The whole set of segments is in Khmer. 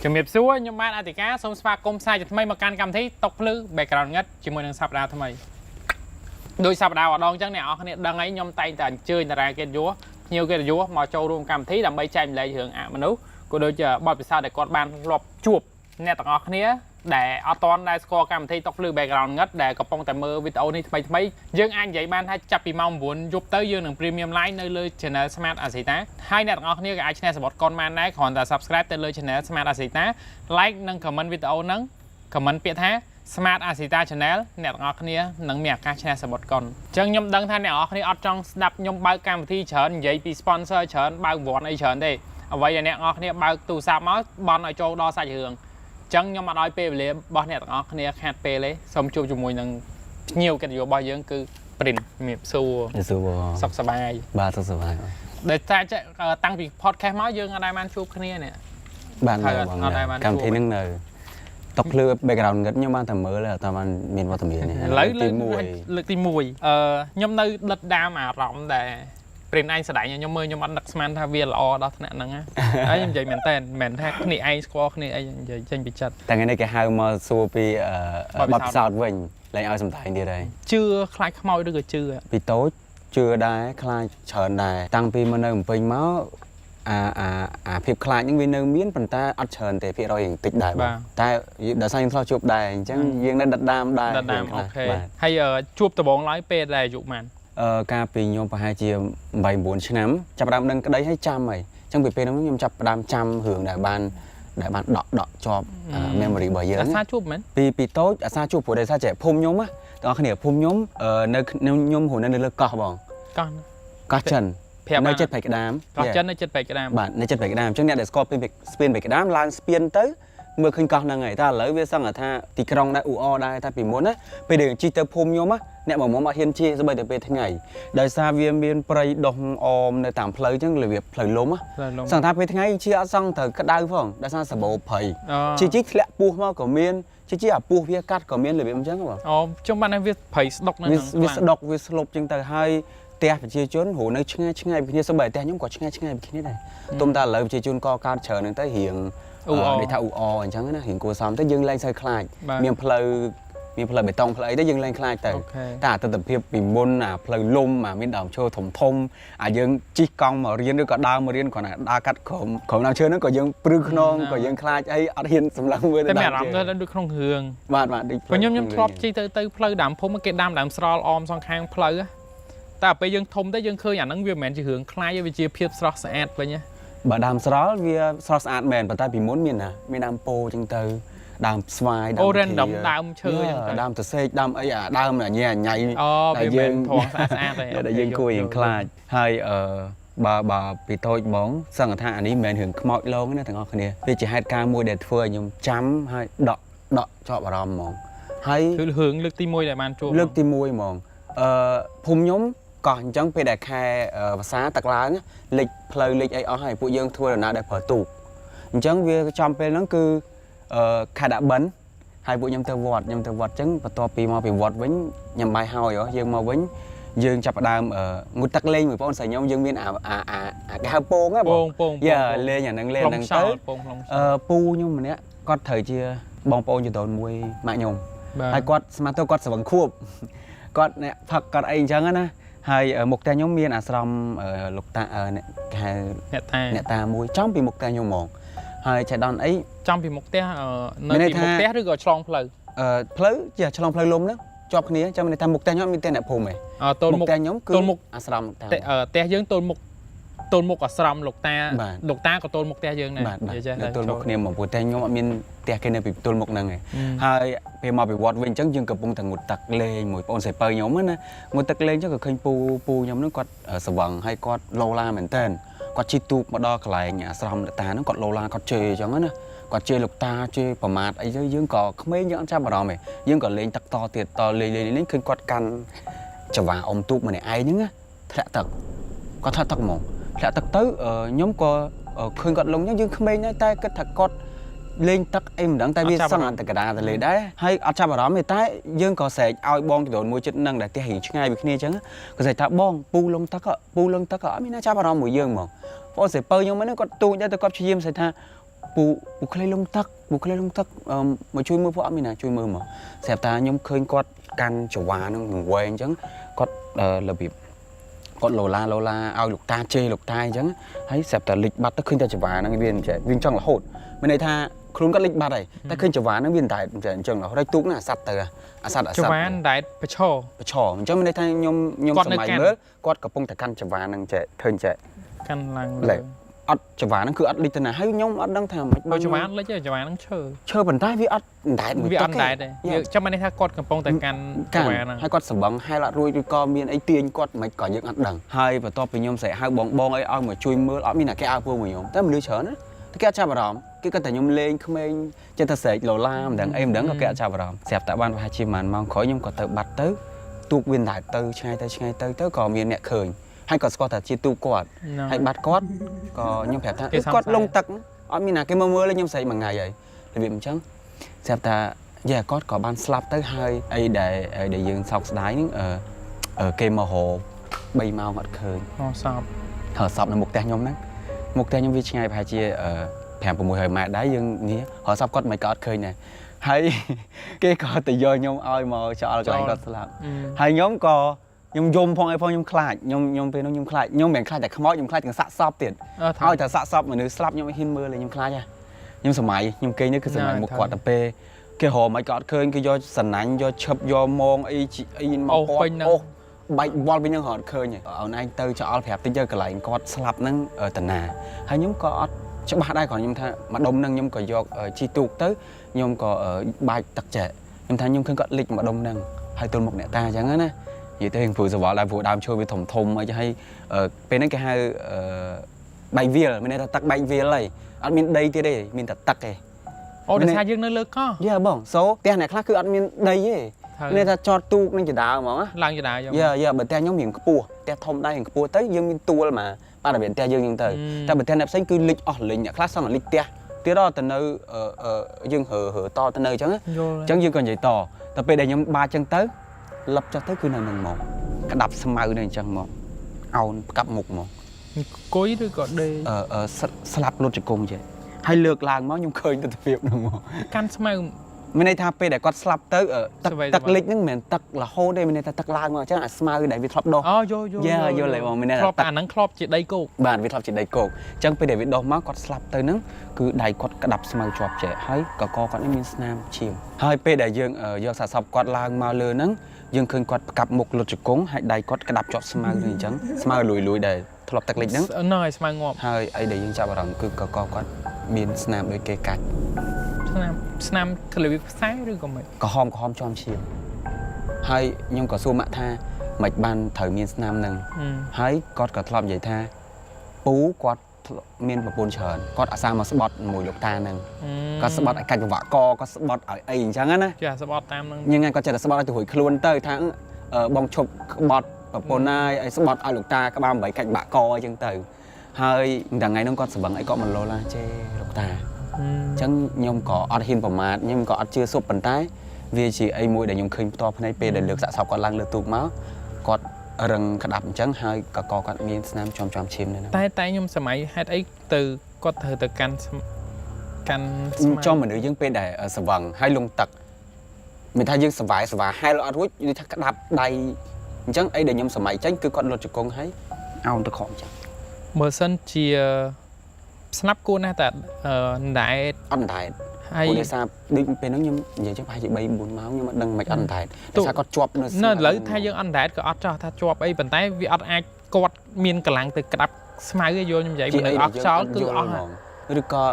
ជំរាបសួរខ្ញុំបានអធិការសូមស្វាគមន៍ផ្សាយជាថ្មីមកកាន់កម្មវិធីតុកភ្លឺ background ងឹតជាមួយនឹងសប្តាហ៍ថ្មីដោយសប្តាហ៍ម្ដងអញ្ចឹងអ្នកនរគ្នាដឹងអីខ្ញុំតែងតែអញ្ជើញតារាកិត្តិយសភ្ញៀវកិត្តិយសមកចូលរួមកម្មវិធីដើម្បីចែកម្លែករឿងអមនុស្សក៏ដូចជាបទពិសោធន៍ដែលគាត់បានធ្លាប់ជួបអ្នកទាំងអស់គ្នាដែលអត់ទាន់ដែលស្គាល់កម្មវិធីតុកភ្លឺ background ងឹតដែលកំពុងតែមើលវីដេអូនេះថ្មីយើងអាចនិយាយបានថាចាប់ពីម៉ោង 9 យប់ទៅយើងនឹង premium live នៅលើ channel Smart Asita ហើយអ្នកទាំងអស់គ្នាក៏អាចឈ្នះសំបុត្រកុនបានដែរគ្រាន់តែ subscribe ទៅលើ channel Smart Asita like និង comment វីដេអូហ្នឹង comment ពាក្យថា Smart Asita Channel អ្នកទាំងអស់គ្នានឹងមានឱកាសឈ្នះសំបុត្រកុនអញ្ចឹងខ្ញុំដឹងថាអ្នកទាំងអស់គ្នាអត់ចង់ស្ដាប់ខ្ញុំបើកកម្មវិធីច្រើននិយាយពី sponsor ច្រើនបើកវត្តអីច្រើនទេអ្វីដែលអ្នកទាំងអស់គ្នាបើកទូរស័ព្ទមកបន់ឲ្យចូលដល់សាច់រឿងចឹងខ្ញុំអត់ឲ្យពេលវេលារបស់អ្នកទាំងអស់គ្នាខាត់ពេលទេសូមជួបជាមួយនឹងភ្ញៀវកិត្តិយសរបស់យើងគឺ Prin ជំរាបសួរសុខសប្បាយបាទសុខសប្បាយដែលតែតាំងពី podcast មកយើងអត់ដែលបានជួបគ្នានេះបាននៅកម្មវិធីហ្នឹងនៅតុកភ្លឺ background ងឹតខ្ញុំបានតែមើលតែបានមានវត្តមាននេះលើកទី1ខ្ញុំនៅដិតដាមអារម្មណ៍ដែលPrin ឯងស្ដាយខ្ញុំមើលខ្ញុំអត់នឹកស្មានថាវាល្អដល់ថ្នាក់ហ្នឹងហើយខ្ញុំនិយាយមែនតើមិនថាគ្នាឯងស្គាល់គ្នាអីនិយាយចេញពីចិត្តតែថ្ងៃនេះគេហៅមកសួរពីបទពិសោធន៍វិញឡើងឲ្យសម្ដែងទៀតហើយជឿខ្លាចខ្មោចឬក៏ជឿពីតូចជឿដែរខ្លាចច្រើនដែរតាំងពីមកនៅភ្នំពេញមកអាភាពខ្លាចហ្នឹងវានៅមានប៉ុន្តែអត់ច្រើនទេភាគរយតិចដែរតែដោយសារយើងធ្លាប់ជួបដែរអញ្ចឹងយើងនៅដិតដាមដែរអូខេហើយជួបដំបងឡើយពេលដែលអាយុប៉ុន្មានកាលពីខ្ញុំប្រហែលជា 8-9 ឆ្នាំចាប់ផ្ដើមដឹងក្តីឲ្យចាំហើយអញ្ចឹងពីពេលហ្នឹងខ្ញុំចាប់ផ្ដើមចាំរឿងដែលបានដកជាប់ memory របស់យើងអាសាជួបមែនពីតូចអាសាជួបព្រោះដោយសារចេះភូមិខ្ញុំទាំងអស់គ្នាភូមិខ្ញុំនៅខ្ញុំហូរនៅលើកោះបងកោះចិននៅចិត្តបៃក្ដាមកោះចិននៅចិត្តបៃក្ដាមបាទនៅចិត្តបៃក្ដាមអញ្ចឹងអ្នកដែលស្គាល់ស្ពានបៃក្ដាមឡើងស្ពានទៅមើលឃើញកោះហ្នឹងហើយតែឥឡូវវាសឹងថាទីក្រុងដែរអ៊ូអដែរតែពីមុនណាពេលដែលជិះទៅភូមិខ្ញុំអ្នកមកមុំអត់ហ៊ានជិះស្បីតែពេលថ្ងៃដោយសារវាមានព្រៃដុះអមនៅតាមផ្លូវអញ្ចឹងរបៀបផ្លូវលំសឹងថាពេលថ្ងៃជិះអត់សឹងត្រូវក្តៅផងដោយសារសបោព្រៃជិះធ្លាក់ពោះមកក៏មានជិះអាពោះវាកាត់ក៏មានរបៀបអញ្ចឹងបងចង់បានថាវាព្រៃស្ដុកនៅហ្នឹងវាស្ដុកវាស្លុបអញ្ចឹងទៅហើយផ្ទះប្រជាជនហូរនៅឆ្ងាយពីគ្នាសូម្បីផ្ទះខ្ញុំក៏ឆ្ងាយពីគ្នាដែរទុំតែឥឡូវប្រជាជនកកើតច្រើនហ្នឹងទៅរៀងនិយាយថាអ៊ូអអញ្ចឹងណារៀងគួរសមទៅយើងលែងសូវខ្លាចមានផ្លូវបេតុងផ្លូវអីទៅយើងលែងខ្លាចទៅតែអត្តភាពពីមុនអាផ្លូវលំមានដើមឈើធំអាយើងជិះកង់មករៀនឬក៏ដើរមករៀនគ្រាន់តែដើរកាត់ក្រុមដើមឈើហ្នឹងក៏យើងព្រឺខ្នងក៏យើងខ្លាចអីអត់ហ៊ានសម្លឹងមើលតែមានអារម្មណ៍ទៅដូចក្នុងរឿងបាទខ្ញុំធ្លាប់ជិះទៅផ្លូវដើមភូមិគេដាំដើមស្រល់អមសងខាងផ្លូវតែពេលយើងធំទៅយើងឃើញអាហ្នឹងវាមិនមែនជារឿងខ្លាចទេវាជាភាពស្រស់ស្អាតវិញបើដើមស្រល់វាស្រស់ស្អាតមែនប៉ុន្តែពីមុនមានដើមពោអញ្ចឹងទៅដើមស្វាយដើមដើមឈើអញ្ចឹងទៅដើមសសេកដើមអីដើមញ៉ៃដែលយើងធំស្អាតទេដែលយើងគួររៀងខ្លាចហើយបើពីតូចហ្មងសឹងថាអានេះមិនមែនរឿងខ្មោចលងណាទាំងអស់គ្នាវាជាហេតុការណ៍មួយដែលធ្វើឲ្យខ្ញុំចាំហើយដកជាប់អារម្មណ៍ហ្មងហើយគឺរឿងលើកទី1ដែលបានជួបលើកទី1ហ្មងភូមិខ្ញុំកោះអញ្ចឹងពេលដែលខែភាសាទឹកឡើងលិចផ្លូវលិចអីអស់ហើយពួកយើងធ្វើដំណើរដោយប្រើទូកអញ្ចឹងវាចំពេលហ្នឹងគឺខែដាក់បិណ្ឌហើយពួកខ្ញុំទៅវត្តអញ្ចឹងបន្ទាប់ពីមកពីវត្តវិញញ៉ាំបាយហើយយើងមកវិញយើងចាប់ផ្ដើមងូតទឹកលេងមួយបងស្រីខ្ញុំយើងមានអាគេហៅពងហ៎បងលេងអាហ្នឹងលេងហ្នឹងទៅពូខ្ញុំម្នាក់គាត់ត្រូវជាបងប្អូនចំនួនមួយម៉ាក់ខ្ញុំហើយគាត់ស្មានទៅគាត់ស្រវឹងខួបគាត់អ្នកផឹកគាត់អីអញ្ចឹងណាហើយមុខផ្ទះខ្ញុំមានអាស្រមលោកតាអ្នកគេហៅអ្នកតាមួយចំពីមុខផ្ទះខ្ញុំហ្មងហើយឆៃដនអីចំពីមុខផ្ទះនៅពីមុខផ្ទះឬក៏ឆ្លងផ្លូវផ្លូវជាឆ្លងផ្លូវលំហ្នឹងជាប់គ្នាចាំន័យថាមុខផ្ទះខ្ញុំមានតែអ្នកភូមិឯងទល់មុខផ្ទះខ្ញុំគឺអាស្រមលោកតាផ្ទះយើងទល់មុខអាស្រមលោកតាក៏ទល់មុខផ្ទះយើងដែរនិយាយចេះទល់មុខគ្នាមកព្រោះតែខ្ញុំអត់មានផ្ទះគេនៅពីទល់មុខហ្នឹងឯងហើយពេលមកពីវត្តវិញអញ្ចឹងយើងកំពុងតែងូតទឹកលេងមួយបងស្រីពៅខ្ញុំណាងូតទឹកលេងអញ្ចឹងក៏ឃើញពូខ្ញុំហ្នឹងគាត់ស្វឹងហើយគាត់ឡូឡាមែនតើគាត់ជិះទូកមកដល់កន្លែងអាស្រមលោកតាហ្នឹងគាត់ឡូឡាគាត់ជេរអញ្ចឹងណាគាត់ជេរលោកតាជេរប្រមាថអីទៅយើងក៏ក្មេងយើងអត់ចាប់អារម្មណ៍ទេយើងក៏លេងទឹកតទៀតតលេងឃើញគាត់កាន់ចង្វាអុំទូកម្នាក់ឯងហ្នឹងធ្លាក់ទឹកគាត់ធ្លាក់ទឹកហ្មងធ្លាក់ទឹកទៅខ្ញុំក៏ឃើញគាត់លងអញ្ចឹងយើងក្មេងតែគិតថាគាត់លេងទឹកអីមិនដឹងតែវាសឹងអន្តកដាទៅលេងដែរហើយអត់ចាប់អារម្មណ៍ទេតែយើងក៏ស្រែកឲ្យបងចំនួនមួយចិត្តនឹងដែលផ្ទះរៀងឆ្ងាយពីគ្នាអញ្ចឹងក៏ស្រែកថាបងពូលងទឹកអត់មានណាចាប់អារម្មណ៍មួយយើងហ្មងបងស្រីពៅខ្ញុំហ្នឹងគាត់ទូចដែរតែគាត់ព្យាយាមស្រែកថា ពូក្លេលងទឹកមកជួយមើលពួកអត់មានណាជួយមើលមកស្រាប់តាខ្ញុំឃើញគាត់កាន់ចង្វានឹងវែងអញ្ចឹងគាត់របៀបគាត់ឡូឡាឲ្យលោកតាជេរលោកតាអញ្ចឹងហើយស្រាប់តែលិចបាត់ទៅឃើញតែចង្វាហ្នឹងវាអញ្ចឹងរហូតមានន័យថាខ្លួនគាត់លិចបាត់ហើយតែឃើញចង្វាហ្នឹងវាតែអញ្ចឹងរហូតទូកណាអាសត្វទៅអាសត្វចង្វាតែប្រឈអញ្ចឹងមានន័យថាខ្ញុំសម័យមើលគាត់កំពុងតែកាន់ចង្វាហ្នឹងចេះឃើញចេះកាន់ឡើងលើអត់ចង្វាហ្នឹងគឺអត់លិចទៅណាហើយខ្ញុំអត់ដឹងថាមិនបើចង្វាលិចចង្វាហ្នឹងឈើប៉ុន្តែវាអត់ដែតមួយទឹកទេវាអត់ដែតទេចាំមិនថាគាត់កំពុងតែកាន់ចង្វាហ្នឹងហើយគាត់សម្បឹងហែលអត់រួចឬក៏មានអីទាញគាត់មិនក៏យើងអត់ដឹងហើយបន្ទាប់ពីខ្ញុំស្រែកហៅបងអីឲ្យមកជួយមើលអត់មានអ្នកគេអើពូមួយខ្ញុំតែមនុស្សច្រើនណាតែគេអត់ចាប់អារម្មណ៍គេគាត់តែខ្ញុំលេងក្មេងចិត្តតែស្រែកឡូឡាមិនដឹងអីមិនដឹងក៏គេអត់ចាប់អារម្មណ៍ស្រាប់តែបានប្រហែលជា1ម៉ោងក្រោយខ្ញុំក៏ទៅបាត់ទៅទូកវាដែតទៅឆ្ងាយទៅក៏មានអ្នកឃើញហើយក៏ស្គាល់ថាជាទូកគាត់ហើយបាត់គាត់ក៏ខ្ញុំប្រាប់ថាគាត់លងទឹកអត់មានណាគេមើលខ្ញុំស្រែកមួយថ្ងៃហើយរបៀបអញ្ចឹងស្រាប់តែយ៉ាគាត់ក៏បានស្លាប់ទៅហើយអីដែលយើងសោកស្ដាយហ្នឹងគេមករក3ម៉ោងអត់ឃើញសពនៅមុខផ្ទះខ្ញុំហ្នឹងមុខផ្ទះខ្ញុំវាឆ្ងាយប្រហែលជា5-600 ម៉ែត្រដែរយើងនេះរកសពគាត់មិនក៏អត់ឃើញដែរហើយគេក៏ទៅយកខ្ញុំឲ្យមកចោលកន្លែងគាត់ស្លាប់ហើយខ្ញុំក៏ខ្ញុំយំផងអីផងខ្ញុំខ្លាចខ្ញុំពេលនោះខ្ញុំខ្លាចខ្ញុំមិនខ្លាចតែខ្មោចខ្ញុំខ្លាចទាំងសាក់សពទៀតឲ្យតែសាក់សពមនុស្សស្លាប់ខ្ញុំហ៊ានមើលខ្ញុំខ្លាចខ្ញុំសម័យខ្ញុំគេងនេះគឺសម័យមុខគាត់ទៅពេលគេរកមិនក៏អត់ឃើញគេយកសណាញ់យកឈឹបយកមងអីមកគាត់អូបែកវល់វិញនឹងអត់ឃើញអូនឯងទៅចោលប្រាប់តិចទៅកន្លែងគាត់ស្លាប់ហ្នឹងតាណាហើយខ្ញុំក៏អត់ច្បាស់ដែរគ្រាន់ខ្ញុំថាម្ដុំហ្នឹងខ្ញុំក៏យកជីទូកទៅខ្ញុំក៏បាច់ទឹកចែខ្ញុំថាខ្ញុំឃើញគាត់លិចម្ដុំហ្នឹងហើយទល់មុខអ្នកតាអញ្ចឹងណានិយាយទៅព្រោះសវល់ដែរព្រោះដើមឈើវាធំអីចឹងហើយពេលហ្នឹងគេហៅបែកវាលមានន័យថាទឹកបែកវាលហើយអត់មានដីទៀតទេមានតែទឹកទេអូដោយសារយើងនៅលើកោះយ៉ាបងសូផ្ទះអ្នកខ្លះគឺអត់មានដីទេមានតែចតទូកនឹងចដាហ្មងឡើងចដាយ៉ាបើផ្ទះខ្ញុំរៀងខ្ពស់ផ្ទះធំដែររៀងខ្ពស់ទៅយើងមានទួលមកបាទរបៀបផ្ទះយើងហ្នឹងទៅតែបើផ្ទះអ្នកផ្សេងគឺលិចអស់លិញអ្នកខ្លះសង់លិចផ្ទះទៀតដល់ទៅនៅយើងហើតទៅនៅអញ្ចឹងយើងក៏និយាយតតែពេលដែលខ្ញុំបាចឹងទៅលឹបចុះទៅគឺនៅនឹងមកក្តាប់ស្មៅនៅអញ្ចឹងមកអោនផ្កាប់មុខមកអង្គុយឬក៏ដេកស្លាប់លុតជង្គង់ចេះហើយលើកឡើងមកខ្ញុំឃើញទស្សនវិជ្ជាហ្នឹងមកកាន់ស្មៅមានន័យថាពេលដែលគាត់ស្លាប់ទៅទឹកលិចហ្នឹងមិនមែនទឹករហូតទេមានន័យថាទឹកឡើងមកអញ្ចឹងអាស្មៅដែលវាធ្លាប់ដុះយល់ហើយបងមានន័យថាអាហ្នឹងធ្លាប់ជាដីគោកបាទវាធ្លាប់ជាដីគោកអញ្ចឹងពេលដែលវាដុះមកគាត់ស្លាប់ទៅហ្នឹងគឺដៃគាត់ក្តាប់ស្មៅជាប់ចេះហើយកកគាត់នេះមានស្នាមឈាមហើយពេលដែលយើងយកសាកសពគាត់ឡើងមកលើហ្នឹងយើងឃើញគាត់ផ្កាប់មុខលុតជង្គង់ហើយដៃគាត់ក្តាប់ជាប់ស្មៅនេះអញ្ចឹងស្មៅលួយដែលធ្លាប់ទឹកលិចហ្នឹងហើយស្មៅងាប់ហើយអីដែលយើងចាប់អារម្មណ៍គឺកកគាត់មានស្នាមដូចគេកាច់ស្នាមធ្លាយខ្សែឬក៏មិនក្រហមជាប់ឈាមហើយខ្ញុំក៏សួរម៉ាក់ថាមិនបានត្រូវមានស្នាមហ្នឹងហើយគាត់ក៏ធ្លាប់និយាយថាពូគាត់មានប្រពន្ធច្រើនគាត់អាសាមកស្បត់មួយលោកតាហ្នឹងគាត់ស្បត់ឲ្យកាច់ប្រវត្តិកគាត់ស្បត់ឲ្យអីអញ្ចឹងណាចាស្បត់តាមហ្នឹងញ៉ាំគាត់ចេះតែស្បត់ឲ្យទៅរួចខ្លួនទៅថាបងឈប់ក្បត់ប្រពន្ធហើយឲ្យស្បត់ឲ្យលោកតាក្បាល8កាច់បាក់កអញ្ចឹងទៅហើយថ្ងៃហ្នឹងគាត់សម្បឹងអីគាត់មកលោឡាជេលោកតាអញ្ចឹងខ្ញុំក៏អត់ហ៊ានប្រមាថខ្ញុំក៏អត់ជឿសុបប៉ុន្តែវាជាអីមួយដែលខ្ញុំឃើញផ្ទាល់ភ្នែកពេលដែលលើកសាកសពគាត់ឡើងលើទូកមកគាត់រឹងក្តាប់អញ្ចឹងហើយកកគាត់មានស្នាមចំឈាមនៅហ្នឹងតែខ្ញុំសម័យហេតុអីទៅគាត់ត្រូវទៅកាន់ចំមនុស្សយើងពេលដែលស្វឹងហើយលងទឹកមានថាយើងស្វាយហែលអត់រួចនិយាយថាក្តាប់ដៃអញ្ចឹងអីដែលខ្ញុំសម័យចេញគឺគាត់លុតជង្គង់ហើយអោនទៅខំអញ្ចឹងមើលសិនជាស្នាប់គួរណាស់តែដែតអត់ដែតហើយដោយសារដូចពេលហ្នឹងខ្ញុំនិយាយចឹងប្រហែលជា3-4ម៉ោងខ្ញុំអត់ដឹងមិនអត់ដែតដោយសារគាត់ជាប់នៅឥឡូវថាយើងអត់ដែតក៏អត់ចោះថាជាប់អីប៉ុន្តែវាអត់អាចគាត់មានកម្លាំងទៅក្តាប់ស្មៅទេយល់ខ្ញុំនិយាយមិនអស់ចោលគឺអស់ឬក៏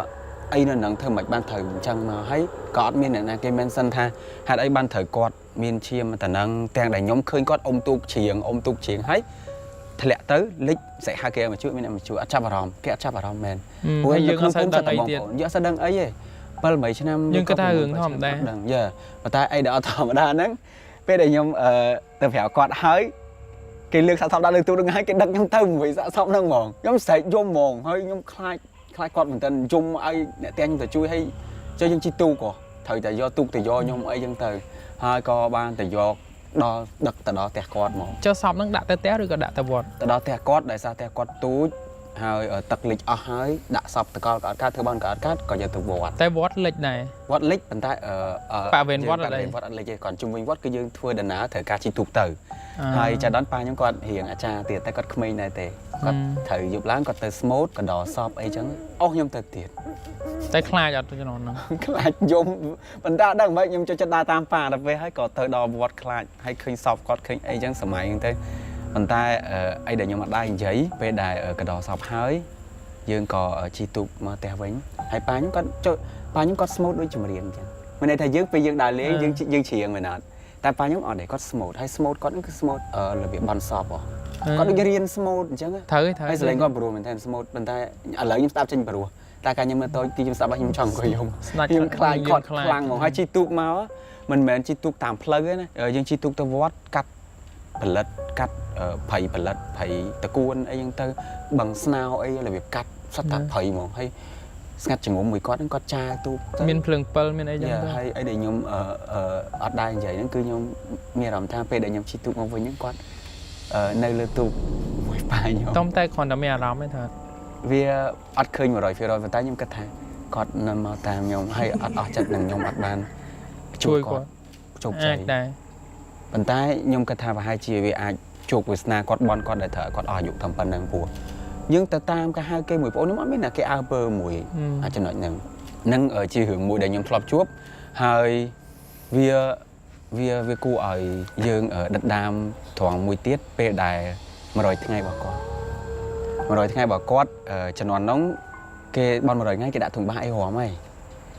អីនៅនឹងធ្វើមិនបានត្រូវអញ្ចឹងមកហើយក៏អត់មានអ្នកណាគេ mention ថាហេតុអីបានត្រូវគាត់មានឈាមតែនឹងទាំងដែលខ្ញុំឃើញគាត់អុំទូកជ្រៀងហើយធ្លាក់ទៅលិចសិហៅគេមកជួយមានអ្នកមកជួយអត់ចាប់អារម្មណ៍គេអត់ចាប់អារម្មណ៍មែនព្រោះយើងអត់ស្គាល់អីទៀតយើងអត់ស្គាល់ដឹងអីទេ7-8ឆ្នាំយើងគិតថារឿងធម្មតាដឹងយ៉ាប៉ុន្តែអីដែលអត់ធម្មតាហ្នឹងពេលដែលខ្ញុំទៅប្រាប់គាត់ហើយគេលើកសាកសពដាក់លើទូកនឹងហើយគេដឹកខ្ញុំទៅមួយសាកសពហ្នឹងហ្មងខ្ញុំស្រែកយំហ្មងហើយខ្ញុំខ្លាចគាត់មែនតើយំឲ្យអ្នកទាំងខ្ញុំទៅជួយឲ្យចុះយើងជីទូកក៏ត្រូវតែយកទូកទៅយកខ្ញុំអីចឹងទៅហើយក៏បានទៅយកដល់ដឹកទៅដល់ផ្ទះគាត់ហ្មងចុះសពហ្នឹងដាក់ទៅផ្ទះឬក៏ដាក់ទៅវត្តទៅដល់ផ្ទះគាត់ដោយសារផ្ទះគាត់ទូច ហើយទឹកលិចអស់ហើយដាក់សពតកលក៏អត់កើតធ្វើបានក៏អត់កើតក៏យកទៅវត្ត តែវត្តលិចដែរ វត្តលិចប៉ុន្តែប៉ាវេនវត្តអត់ វត្តអត់លិចទេគាត់ជុំវិញវត្តគឺយើងធ្វើដំណើរត្រូវការជិះទូកទៅហើយចាដល់ប៉ាខ្ញុំគាត់រៀងអាចារ្យទៀតតែគាត់ក្មេងដែរទេគាត់ត្រូវយប់ឡើងគាត់ទៅស្មូតកដោសពអីចឹងអស់ខ្ញុំទៅទៀត តែខ្លាចអត់ទៅចំណងហ្នឹង ខ្លាចយំប៉ុន្តែដឹងមិនខ្ញុំចូលចិត្តដើរតាមប៉ាដល់ពេលហើយក៏ទៅដល់វត្តខ្លាចហើយឃើញសពគាត់ឃើញអីចឹងសម័យហ្នឹងទៅប៉ុន្តែអីដែលខ្ញុំអត់ដែរនិយាយពេលដែលកដោសពហើយយើងក៏ជីទូកមកផ្ទះវិញហើយប៉ាខ្ញុំគាត់ចូលប៉ាខ្ញុំគាត់ស្មូតដូចចម្រៀងចឹងមានន័យថាយើងពេលយើងដើរលេងយើងច្រៀងមែនអត់តែប៉ាខ្ញុំអត់ទេគាត់ស្មូតហើយស្មូតគាត់ហ្នឹងគឺស្មូតរបៀបបន់សពគាត់ដូចរៀនស្មូតអញ្ចឹង ត្រូវ ហើយសលេងគាត់ព្រោះមែនតើស្មូតប៉ុន្តែឥឡូវខ្ញុំស្ដាប់ចេញព្រោះតែកាលខ្ញុំនៅតូចទីខ្ញុំស្ដាប់ខ្ញុំចង់អង្គុយយំខ្ញុំខ្លាចគាត់ខ្លាំងហ្មងហើយជីទូកមកមិនមែនជីទូកតាមផ្លូវទេណាយើងជីទូកទៅវត្តកាត់ផលិតកាត់ព្រៃផលិតព្រៃតកួនអីហ្នឹងទៅបឹងស្នោអីរបៀបកាត់សត្វតាព្រៃហ្មងហើយស្ងាត់ជំងុំមួយគាត់ហ្នឹងគាត់ចាទូកមានភ្លើង7មានអីចឹងទៅ ហើយអីដែលខ្ញុំអត់ដែរនិយាយហ្នឹងគឺខ្ញុំមានអារម្មណ៍ថាពេលដែលខ្ញុំជីទូកមកវិញហ្នឹងគាត់នៅលើទូកមួយប៉ាខ្ញុំ តុំតែគ្រាន់តែមានអារម្មណ៍ទេថា វាអត់ឃើញ 100% ប៉ុន្តែខ្ញុំគិតថាគាត់នៅមកតាមខ្ញុំហើយអត់អស់ចិត្តនឹងខ្ញុំអត់បានជួយគាត់ជោគជ័យដែរ ប៉ុន្តែខ្ញុំគិតថាប្រហែលជាវាអាចជោគវាសនាគាត់បន់គាត់ដែលត្រូវគាត់អស់អាយុតាមប៉ុណ្ណឹងពោះយើងទៅតាមការហៅគេមួយបងខ្ញុំអត់មានណាគេអើពើមួយអាចចំណុចហ្នឹងជារឿងមួយដែលខ្ញុំធ្លាប់ជួបហើយវាគួរឲ្យយើងដិតដាមត្រង់មួយទៀតពេលដែល100ថ្ងៃរបស់គាត់ 100ថ្ងៃរបស់គាត់ជំនាន់នោះគេបន់100ថ្ងៃគេដាក់ធុងបាសអីរំ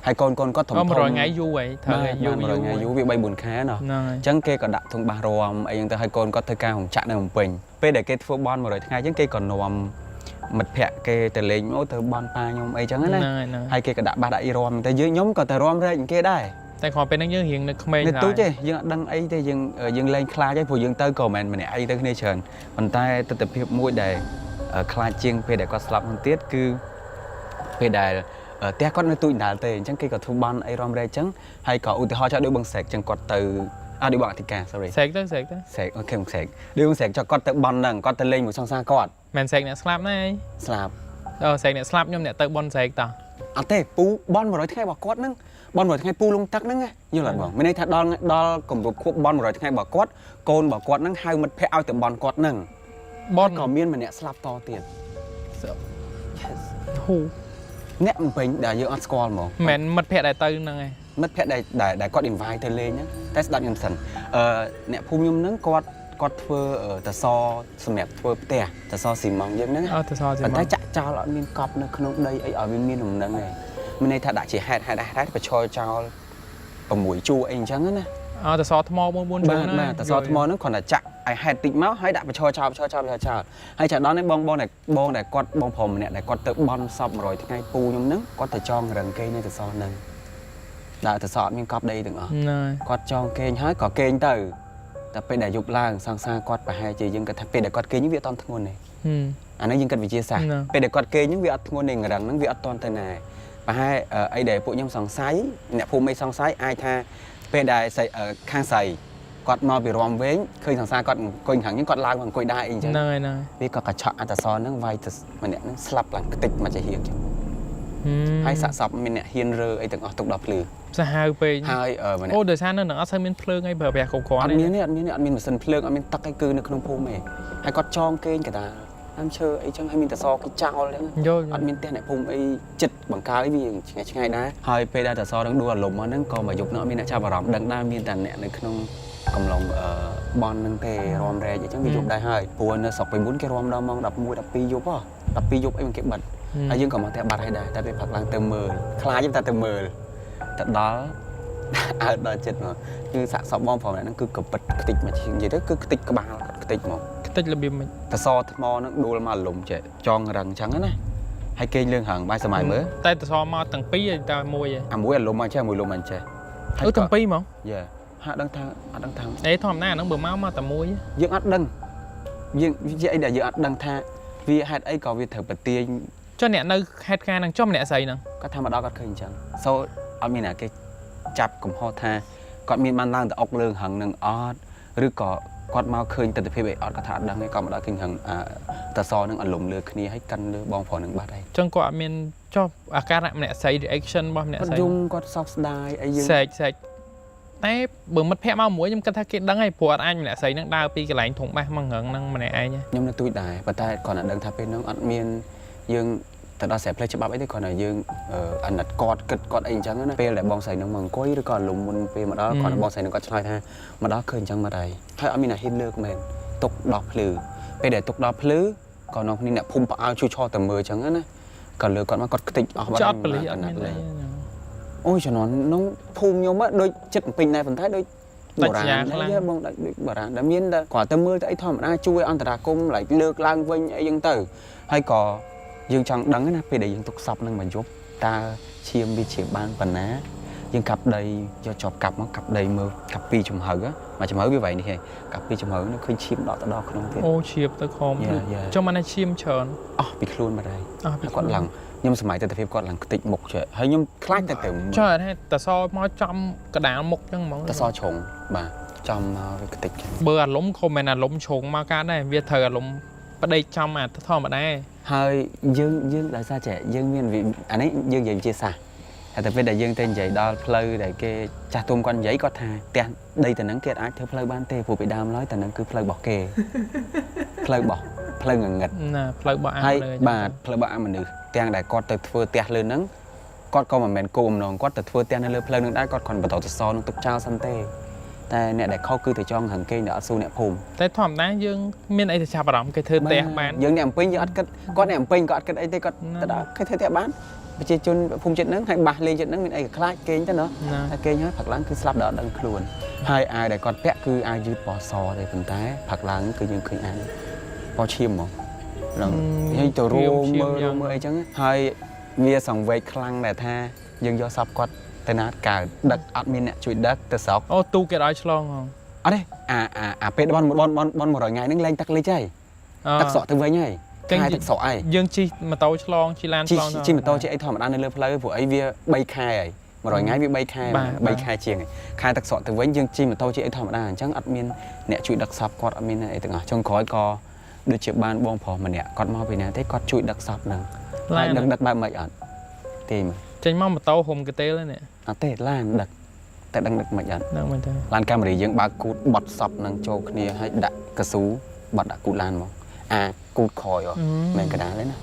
ហើយកូនគាត់ធំ 100ថ្ងៃយូរហីត្រូវយូរ 100ថ្ងៃយូរវា3 4ខែណោះអញ្ចឹងគេក៏ដាក់ធុងបាសរំអីហ្នឹងទៅហើយកូនគាត់ធ្វើការរំចាក់នៅភ្នំពេញពេលដែលគេធ្វើបន់100ថ្ងៃអញ្ចឹងគេក៏នាំមិត្តភ័ក្តិគេទៅលេងមកទៅបន់ប៉ាខ្ញុំអីចឹងណាហើយគេក៏ដាក់បាសដាក់អីរំតែខ្ញុំក៏ទៅរំរែកគេដែរ តែគ្រាន់ពេលហ្នឹងយើងរៀងនៅក្មេងដែរទូចទេយើងអត់ដឹងអីទេយើងលេងខ្លាចហើយព្រោះយើងទៅក៏មិនមែនម្នាក់អីទៅគ្នាច្រើនប៉ុន្តែទស្សនវិជ្ជាមួយដែលខ្លាចជាងពេលដែលគាត់ស្លាប់ហ្នឹងទៀតគឺពេលដែលផ្ទះគាត់នៅទូចដល់ទេអញ្ចឹងគេក៏ធ្វើបានអីរំរែកអញ្ចឹងហើយក៏ឧទាហរណ៍ចោលដូចបងស្រែកអញ្ចឹងគាត់ទៅដូចបងអធិការ sorry ស្រែកទៅអូខេបងស្រែកដូចបងស្រែកចោលគាត់ទៅបន់ហ្នឹងគាត់ទៅលេងមួយសង្សារគាត់មិនស្រែកអ្នកស្លាប់ណាស្លាប់ស្រែកអ្នកស្លាប់ខ្ញុំអ្នកទៅបន់ស្រែកតោះអត់ទេពូបន់100ថ្ងៃរបស់គាត់ហ្នឹងបន់100ថ្ងៃពូលងទឹកហ្នឹងយល់អត់បងមានន័យថាដល់គម្រប់ខួបបន់100ថ្ងៃរបស់គាត់កូនរបស់គាត់ហ្នឹងហៅមិត្តភ័ក្តិឲ្យទៅបន់គាត់ហ្នឹងបន់ក៏មានម្នាក់ស្លាប់តទៀតហ៊ូអ្នកបំពេញដែលយើងអត់ស្គាល់ហ្មងមិនមិត្តភ័ក្តិដែលទៅហ្នឹងឯងមិត្តភ័ក្តិដែលគាត់ invite ទៅលេងហ្នឹងតែស្ដាប់ខ្ញុំសិនអ្នកភូមិខ្ញុំហ្នឹងគាត់ធ្វើតសសម្រាប់ធ្វើផ្ទះតសស៊ីម៉ង់យើងហ្នឹងតសស៊ីម៉ង់តែចាក់ចោលអត់មានកប់នៅក្នុងដីអីឲ្យវាមានលំនឹងឯងមានន័យថាដាក់ជាហេតុបញ្ឈរចោល6ជួរអីអញ្ចឹងណាតសថ្ម4ជួរណាតសថ្មហ្នឹងគ្រាន់តែចាក់ឲ្យហេតុតិចមកហើយដាក់បញ្ឈរចោលហើយចាដល់នេះបងដែលគាត់បងប្រុសម្នាក់ដែលគាត់ទៅបន់សព100ថ្ងៃពូខ្ញុំហ្នឹងគាត់ទៅចងរឹងគេនៅតសហ្នឹងដាក់តសអត់មានកប់ដីទាំងអស់គាត់ចងគេងហើយក៏គេងទៅតែពេលដែលយប់ឡើងសង្សារគាត់ប្រហែលជាយើងគិតថាពេលដែលគាត់គេងវាអត់តន់ធ្ងន់ទេអានេះយើងគិតវិទ្យាសាស្ត្រពេលដែលគាត់គេងហ្នឹងវាអត់ធ្ងន់ទេរឹងហ្នឹងវាអត់តន់ទៅណាប្រហែលអីដែលពួកខ្ញុំសង្ស័យអ្នកភូមិអីសង្ស័យអាចថាពេលដែលខាងស្រីគាត់មកពីរំវែងឃើញសង្សារគាត់អង្គុយខាងនេះគាត់ឡើងមកអង្គុយដែរអីអញ្ចឹងហ្នឹងវាក៏កញ្ឆក់អត្តសរហ្នឹងវាយទៅម្នាក់ហ្នឹងស្លាប់ឡើងខ្ទេចមកជាហៀងចឹងហើយសាកសពមានអ្នកហ៊ានរើអីទាំងអស់ទុកដល់ភ្លឺសាហាវពេកហើយអូដោយសារនៅនឹងអត់សូវមានភ្លើងអីប្រើប្រាស់គ្រប់គ្រាន់អត់មានម៉ាស៊ីនភ្លើងអត់មានទឹកអីគឺនៅក្នុងភូមិទេហើយគាត់ចងគេងកដាលតាមឈើអីចឹងហើយមានតសគេចោលអញ្ចឹងអត់មានផ្ទះអ្នកភូមិអីចិត្តបង្កើអីវាឆ្ងាយដែរហើយពេលដែលតសហ្នឹងដួលអារម្មណ៍ហ្នឹងក៏មកយប់នោះអត់មានអ្នកចាប់អារម្មណ៍ដឹងដែរមានតែអ្នកនៅក្នុងកំឡុងបនហ្នឹងទេរំរែកអញ្ចឹងវាយប់ដែរហើយព្រោះនៅស្រុកពីមុនគេរំដល់ម៉ោង11 12យប់12យប់អីមិនគេបិទហើយយើងក៏មកផ្ទះបាត់ហើយដែរតែពេលផឹកឡើងទៅមើលខ្លាចតែទៅមើលទៅដល់អើដល់ចិត្តមកគឺសាក់សពបងប្រុសហ្នឹងគឺក៏ពិតខ្ទេចមកជាងនិយាយទៅគឺខ្ទេចក្បាលខ្ទេចមកខ្ទេចរបៀបមិនតសថ្មហ្នឹងដួលមកលំចេះចងរឹងអញ្ចឹងណាហើយគេងលឿងហឹងបាយសម័យមើលតែតសមកទាំងពីរតែមួយឯងមួយអាលំមកចេះមួយលំមិនចេះទាំងពីរហ្មងយេហាក់ដឹងថាអត់ដឹងថាអេធម្មតាហ្នឹងបើមកតែមួយយើងអត់ដឹងយើងជាអីដែលយើងអត់ដឹងថាវាហេតុអីក៏វាត្រូវប្រទាញចុះអ្នកនៅហេតុការហ្នឹងចុះម្នាក់ស្រីហ្នឹងគាត់ថាមកដល់គាត់ឃើញអញ្ចឹងសូអត់មានណាគេចាប់កំហុសថាគាត់មានបានឡើងទៅអុកលើងហឹងនឹងអត់ ឬក៏គាត់មកឃើញទស្សនវិជ្ជាអត់ក៏ថាអត់ដឹងទេក៏មកដល់ឃើញហ្នឹងតសនឹងអលំលើគ្នាឲ្យកាន់លើបងប្រុសនឹងបាត់ហើយ ចឹងគាត់អត់មានចុះអាការៈម្នាក់ស្រី reaction របស់ម្នាក់ស្រី គាត់យំគាត់សោកស្ដាយអីយើង សេកតែបើមិត្តភក្តិមកមួយខ្ញុំគិតថាគេដឹងហើយព្រោះអត់អាចម្នាក់ស្រីនឹងដើរពីកន្លែងធំបាសមកងឹងហ្នឹងម្នាក់ឯង ខ្ញុំនៅទូចដែរប៉ុន្តែគាត់តែដឹងថាពេលហ្នឹងអត់មានយើងទៅដល់ស្រែផ្លេចច្បាប់អីទេគាត់ថាយើងអាណិតគាត់គិតគាត់អីអញ្ចឹងណាពេលដែលបងស្រីនឹងមកអង្គុយឬក៏លំមុនពេលមកដល់គាត់បងស្រីនឹងគាត់ឆ្លើយថាមកដល់ឃើញអញ្ចឹងមកដែរហើយអត់មានអាហ៊ានលើកមែនទុកដល់ភ្លឺពេលដែលទុកដល់ភ្លឺក៏នៅគ្នាអ្នកភូមិផ្អើលជួយឆោតទៅមើលអញ្ចឹងណាក៏លើគាត់មកគាត់ខ្ទេចអស់បាត់ ចត់ប៉លីអត់មានទេ អូយជំនាន់នោះភូមិខ្ញុំដូចចិត្តពេញដែរប៉ុន្តែដូចបុរាណដែរបងដូចបុរាណដែលមានគាត់ទៅមើលទៅអីធម្មតាជួយអន្តរាគមន៍លើកឡើងវិញអីចឹងទៅហើយក៏យើងចង់ដឹងណាពេលដែលយើងទុកសពនឹងមកយប់តើឈាមវាជ្រាបបានប៉ុណ្ណាយើងកាប់ដីយកជាប់កាប់មកកាប់ដីមើលកាប់ពីចំហៅមកចំហៅវាវែងនេះឯងកាប់ពីចំហៅនោះឃើញឈាមដកទៅដល់ក្នុងទៀត អូឈាមទៅខំចុះមិនឈាមច្រើន អស់ពីខ្លួនមកដែរគាត់ឡើងខ្ញុំសម័យទស្សនវិជ្ជាគាត់ឡើងខ្ទេចមុខចេះហើយខ្ញុំខ្លាចតែទៅ ចុះហេតុតសមកចំកដាលមុខចឹងហ្មង តសឆុងបាទចំមកវាខ្ទេចចឹង បើអារម្មណ៍ខំមិនអារម្មណ៍ឆុងមកកើតដែរវាត្រូវអារម្មណ៍ប្តីចំអាធម្មតា ហើយយើងដោយសារចេះយើងមានអានេះយើងនិយាយវិទ្យាសាស្ត្រតែពេលដែលយើងទៅនិយាយដល់ផ្លូវដែលគេចាស់ទុំគាត់និយាយគាត់ថាផ្ទះដីទៅនឹងគេអាចធ្វើផ្លូវបានទេព្រោះពីដើមឡើយទៅនឹងគឺផ្លូវរបស់គេផ្លូវរបស់ផ្លូវងងឹត ណាផ្លូវរបស់អា ហើយបាទផ្លូវរបស់អាមនុស្សទាំងដែលគាត់ទៅធ្វើផ្ទះលើហ្នឹងគាត់ក៏មិនមែនគោលបំណងគាត់ទៅធ្វើផ្ទះនៅលើផ្លូវហ្នឹងដែរគាត់គ្រាន់បន្តទៅសនឹងទុកចោលសិនទេតែអ្នកដែលខុសគឺទៅចង់រឹងគេដែលអត់ស៊ូអ្នកភូមិ តែធម្មតាយើងមានអីទៅចាប់អារម្មណ៍គេធ្វើផ្ទះបាន យើងអ្នកអំពេញយើងអត់គិតគាត់អ្នកអំពេញក៏អត់គិតអីទេគាត់ទៅដល់គេធ្វើផ្ទះបានប្រជាជនភូមិចិត្តហ្នឹងហើយបាសលេងចិត្តហ្នឹងមានអីក៏ខ្លាចគេងទៅណោះតែគេងហើយផឹកឡើងគឺស្លាប់ដល់អត់ដឹងខ្លួនហើយអាវដែលគាត់ពាក់គឺអាវយឺតពណ៌សទេប៉ុន្តែផឹកឡើងគឺយើងឃើញអាវពណ៌ឈាមហ្មងឡើងហើយទៅរួមមើលអីចឹងហើយវាសង្វេគខ្លាំងដែរថាយើងយកសពគាត់ទៅណាកើតដឹកអត់មានអ្នកជួយដឹកទៅស្រុក អូទូគេឲ្យឆ្លងហ៎ អត់ទេអាពេលបន100ថ្ងៃហ្នឹងលែងទឹកលិចហើយទឹកស្រកទៅវិញហើយខែទឹកស្រកហើយ យើងជិះម៉ូតូឆ្លងជិះឡានឆ្លង ជិះម៉ូតូជិះអីធម្មតានៅលើផ្លូវព្រោះអីវា3ខែហើយ100ថ្ងៃវា3ខែ3ខែជាងខែទឹកស្រកទៅវិញយើងជិះម៉ូតូជិះអីធម្មតាអញ្ចឹងអត់មានអ្នកជួយដឹកសពគាត់អត់មានអីទាំងអស់ចុងក្រោយក៏ដូចជាបានបងប្រុសម្នាក់គាត់មកពីណាទេគាត់ជួយដឹកសពហ្នឹងហើយដឹកបែបម៉េចអត់ទេមើល ចេញមកម៉ូតូហុំកាទេលនេះ អត់ទេឡានដឹកតែដឹកមិនអត់ ដឹងមែនទេ ឡានកាមេរ៉ាយើងបើកគូតបត់សពនឹងចូលគ្នាហើយដាក់កស៊ូបត់ដាក់គូតឡានមកអាគូតក្រោយមែនកដាលទេណា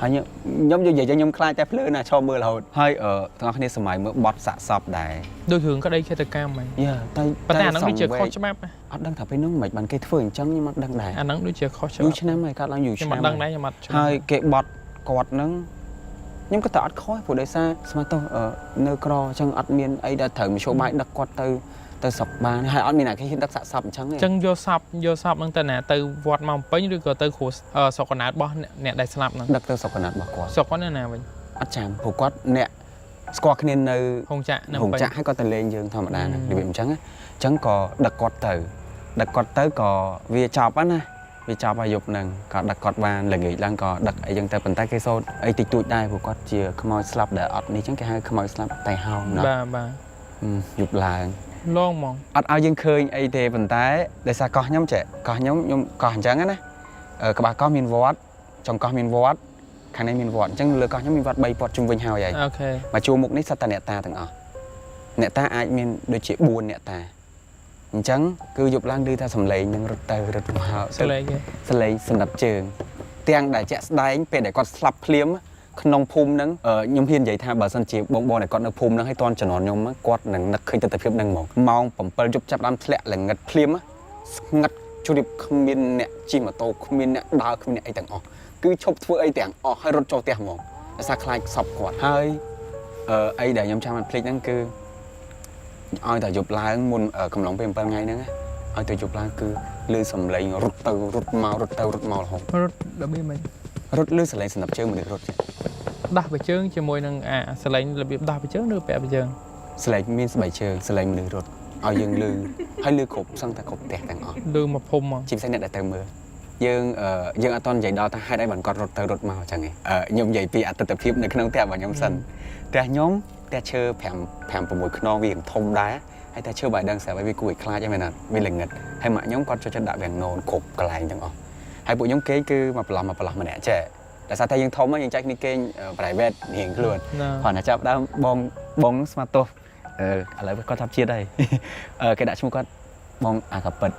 ហើយខ្ញុំនិយាយខ្ញុំខ្លាចតែភ្លើណាឈរមើលរហូតហើយទាំងអស់គ្នាសម័យមើលបត់សាក់សពដែរ ដូចរឿងក្តីឃាតកម្មហ្នឹង យ៉ាតែ ប៉ុន្តែអាហ្នឹងដូចជាខុសច្បាប់ អត់ដឹងថាពេលហ្នឹងមិនបានគេធ្វើអញ្ចឹងខ្ញុំអត់ដឹងដែរ អាហ្នឹងដូចជាខុសច្បា យូ ប់ រឆ្នាំហើយកាត់ឡើងយូរ ខ្ញុំ ឆ្នាំ អត់ដឹងដែរខ្ញុំអត់ ហើយគេបត់គាត់ហ្នឹងខ្ញុំក៏តែអត់ខុសព្រោះដោយសារស្មាតោនៅក្រអញ្ចឹងអត់មានអីដែលត្រូវមធ្យោបាយដឹកគាត់ទៅស្រុកបានហើយអត់មានអ្នកគេហ៊ានដឹកសាក់សពអញ្ចឹងទេ ចឹងយកសពហ្នឹងទៅណាទៅវត្តមកពេញឬក៏ទៅគ្រូស្រុកកណ្ដាលរបស់អ្នកដែលស្លាប់ហ្នឹង ដឹកទៅស្រុកកណ្ដាលរបស់គាត់ ស្រុកគាត់នៅណាវិញ អត់ចាំព្រោះគាត់អ្នកស្គាល់គ្នានៅ ហុងចាក់នៅ ហុង ពេញ ចាក់ហើយគាត់ទៅលេងយើងធម្មតាហ្នឹងរបៀបអញ្ចឹងក៏ដឹកគាត់ទៅក៏វាចប់ណាវាចប់ហើយយប់ហ្នឹងក៏ដឹកគាត់បានល្ងាចឡើងក៏ដឹកអីចឹងទៅប៉ុន្តែគេសោតអីតិចតួចដែរព្រោះគាត់ជាខ្មោចស្លាប់ដែលអត់នេះចឹងគេហៅខ្មោចស្លាប់តែហោងណា បាទ យប់ឡើង ឡងហ្មង អត់ឲ្យយើងឃើញអីទេប៉ុន្តែដោយសារកោះខ្ញុំចេះកោះខ្ញុំកោះអញ្ចឹងណាក្បាលកោះមានវត្តចុងកោះមានវត្តខាងនេះមានវត្តអញ្ចឹងលើកោះខ្ញុំមានវត្ត3វត្តជុំវិញហើយ អូខេ មកជួរមុខនេះសិតតែអ្នកតាទាំងអស់អ្នកតាអាចមានដូចជា4អ្នកតាអញ្ចឹងគឺយប់ឡើងឮថាសំឡេងនឹងរត់ទៅរត់មក សលេងគេ សំឡេងសម្រាប់ជើងទាំងដែលជាក់ស្ដែងពេលដែលគាត់ស្លាប់ភ្លាមក្នុងភូមិហ្នឹងខ្ញុំហ៊ាននិយាយថាបើសិនជាបងដែលគាត់នៅភូមិហ្នឹងឲ្យតន់ជំនាន់ខ្ញុំគាត់នឹងនឹកឃើញទស្សនវិជ្ជាហ្នឹងហ្មងម៉ោង7យប់ចាប់ដើមធ្លាក់ល្ងឹតភ្លាមស្ងាត់ជ្រាបគ្មានអ្នកជិះម៉ូតូគ្មានអ្នកដើរគ្មានអ្នកអីទាំងអស់គឺឈប់ធ្វើអីទាំងអស់ហើយរត់ចូលផ្ទះហ្មងដោយសារខ្លាចសពគាត់ហើយអីដែលខ្ញុំចាំមិនភ្លេចហ្នឹងគឺឲ្យតែយប់ឡើងមុនកំឡុងពេល7ថ្ងៃហ្នឹងឲ្យទៅយប់ឡើងគឺឮសំឡេងរត់ទៅរត់មករត់ទៅរត់មករហូត រត់របៀបមិន រត់ឮសំឡេងសម្រាប់ជើងមនុស្សរត់ ដោះបិជើងជាមួយនឹងសលេងរបៀបដោះបិជើងឬពាក់បិជើង សំឡេងមានស្បែកជើងសំឡេងមនុស្សរត់ឲ្យយើងឮហើយឮគ្រប់សឹងតែគ្រប់ផ្ទះទាំងអស់ ឬមកភូមិមក ជាពិសេសអ្នកដែលទៅមើលយើងអត់តន់និយាយដល់ថាហេតុអីបានគាត់រត់ទៅរត់មកអញ្ចឹងឯងខ្ញុំនិយាយពីអត្តតភាពនៅក្នុងផ្ទះរបស់ខ្ញុំសិនផ្ទះខ្ញុំផ្ទះឈើ5 6ខ្នងវាធំដែរ hay ta chưa bài đăng sẽ với cùi khai cho mày nè vì lệnh nghịch hay mà nhóm con cho chân đạo vàng nôn cục cái lại chẳng không hay bộ nhóm kế cứ mà làm mà nè trẻ tại sao thay nhưng thông á nhưng chắc đi kênh phải vẹt hiện luôn còn là chấp đã bong smarto lại con thắp chia đây cái đã chung con bong cặp bật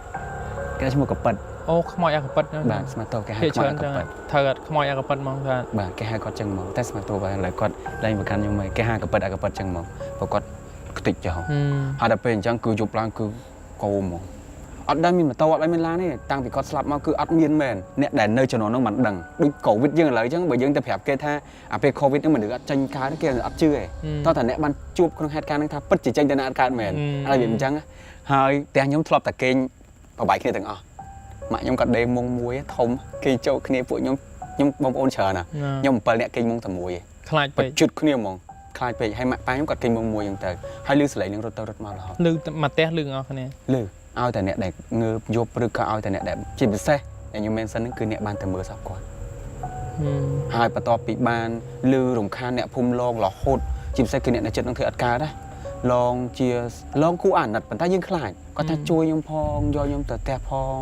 cái đã chung cặp bật ô không mọi cặp bật nữa bạn smarto cái hai con cặp bật thật không mọi cặp bật mong ra bạn cái hai con chân mong test smarto và lại con đây một căn nhưng mà cái hai cặp bật chân mong và con tịch cho họ họ đãเป็นจังคือจุบลางคือโกมอัดได้มีมาตัวอะไรไม่ล้านี่ตั้งปีก็สลับมาคืออัดมีนแมนเนี่ยแต่เนยจะนอนน้องมันดังดูโควิดยังอะไรจังbởiยังแต่แผลเกท่าไปโควิดนี่มันเหลือจังการที่เกอัดชื่อตอนแต่เนี่ยมันจูบคนเหตุการณ์นั้นท่าปัจจิจังจะน่าอัดการแมนอะไรแบบจังหายแต่ย้อมทลบแต่เกณฑ์พอใบขึ้นถึงอ๋อมาย้อมกัดเดมงมวยทมเกย์โจ้ขึ้นพวกย้อมบอมโอนเชิญนะย้อมเปิดเนี่ยเกย์มงแต่มวยคลายไปจุดขึ้นมองคลายไปให้มาไปย้อมกัดเกย์มงมวยอย่างแต่ให้ลือสลายเรื่องรถรถมาแล้วลือมาเตะลือเอาคะแนนลือเอาแต่เนี่ยเด็กเงือบยบหรือก็เอาแต่เนี่ยเด็กจีบเซ่อย่างยูเมนซันนั่นคือเนี่ยบานแต่มือสับก่อนหายประตอปีบานลือหลงคานเนี่ยพุ่มลองหล่อโคตรจีบเซ่คือเนี่ยในจุดต้องถืออัดการได้ลองเชียร์ลองคู่อ่านนัดปันท้ายยิ่งคลายก็ถ้าช่วยยมพองยอยมแต่พอง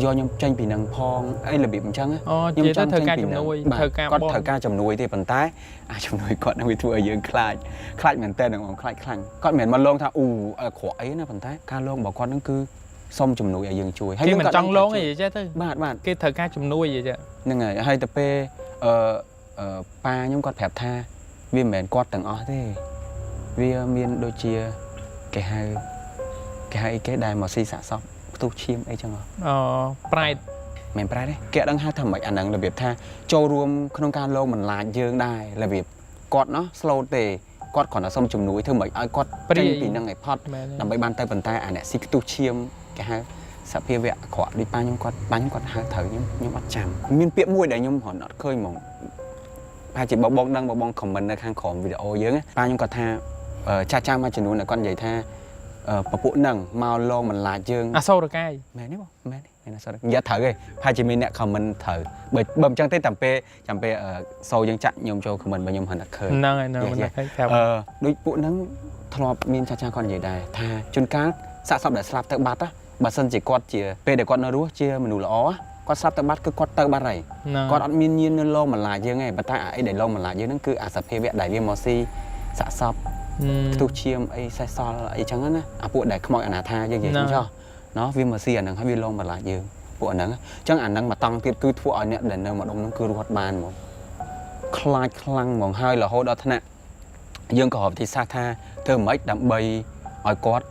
ยอยมtranhปีนังพองไอ้ระเบียบจังอ่ะยมtranhปีนังก็เธอการจำนวยที่ปันท้ายจำนวยก่อนนะวิธีเยอะคลายเหมือนเต้นของคลายคลั่งก็เหมือนมันลงท่าขวายนะปันท้ายการลงบอกก่อนนั่นคือส้มจำนวยยังช่วยให้มันจังลงไอ้เจ้าตื้อบาทเธอการจำนวยอย่างเจ้ายังไงให้แต่เป้ปลาย่อมกอดแผลท่าวิมเหมือนกอดต่างอ้อที่วิเมียนโดเชียแกให้แกได้หมอซีสะซอกตู้ชิมไอ้จังเหรอปลายเหมือนปลายได้แกต้องหาทำแบบอันนั้นระเบียบท่าโจรวมขนมการโลมันลายเยิงได้ระเบียบกอดเนาะสโลเตกอดก่อนนะส้มจุ่มนุ้ยเธอเหมือนไอ้กอดปีนังไอ้พอดนำไปบานเตยบานใต้อันเนี้ยซิกตู้ชิมแกให้สับเพียเวะขวาดิป้าย่อมกอดป้าย่อมกอดหาเถยย่อมอัดจำมีเปียกมวยได้ย่อมหอนอัดเคยมองพาจิตบองดังบองคอมเมนต์ในข้างของวิดีโอเยอะป้าย่อมกอดท่าchaมาจนูนcon vậy thaปะปุนังมาลองมันลายเจิงโซ่ตะไคร้แม่นี่บ่แม่นี่นะโซ่อย่าเถอะเลยพายจะมีเนี่ยคอมเมนต์เถอะบ่มจังเต้จำเปโซ่ยังจัดยมโจคอมเมนต์บ่ยมหันเคยนั่งไงนั่งมันเคยครับด้วยปุนังทลอบมีcha con vậyได้ทาจนการสะสมได้สลับเตะบัดอ่ะบัดสันจิกอดเจียเปเดี๋ยวกอดนรู้เจียมันดูละอ๋อกอดสลับเตะบัดคือกอดเตะบัดไรกอดอัดมีนยินนั่นลองมันลายเยอะไงบัดตาไอ้เดี๋ยวลองมันลายเยอะนั่นคืออาสเพเวะได้เรียมอซีสะสมตู้เชียมไอ้ไซซอลไอ้จังนั้นนะพวกได้ขโมยอนาถาเยอะๆนี่ชอบเนาะวิมเซียนั่งให้วิลงมาหลายเยอะพวกนั้นจังอันนั้นมาตั้งที่คือทั่วอันเนี้ยเดินเดินมาดมนั่นคือรถบานหมดคลายคลังมองให้เราโหดอัธนะยังก็หอบที่ซาธาเธอไม่ดำใบอ้อยกอด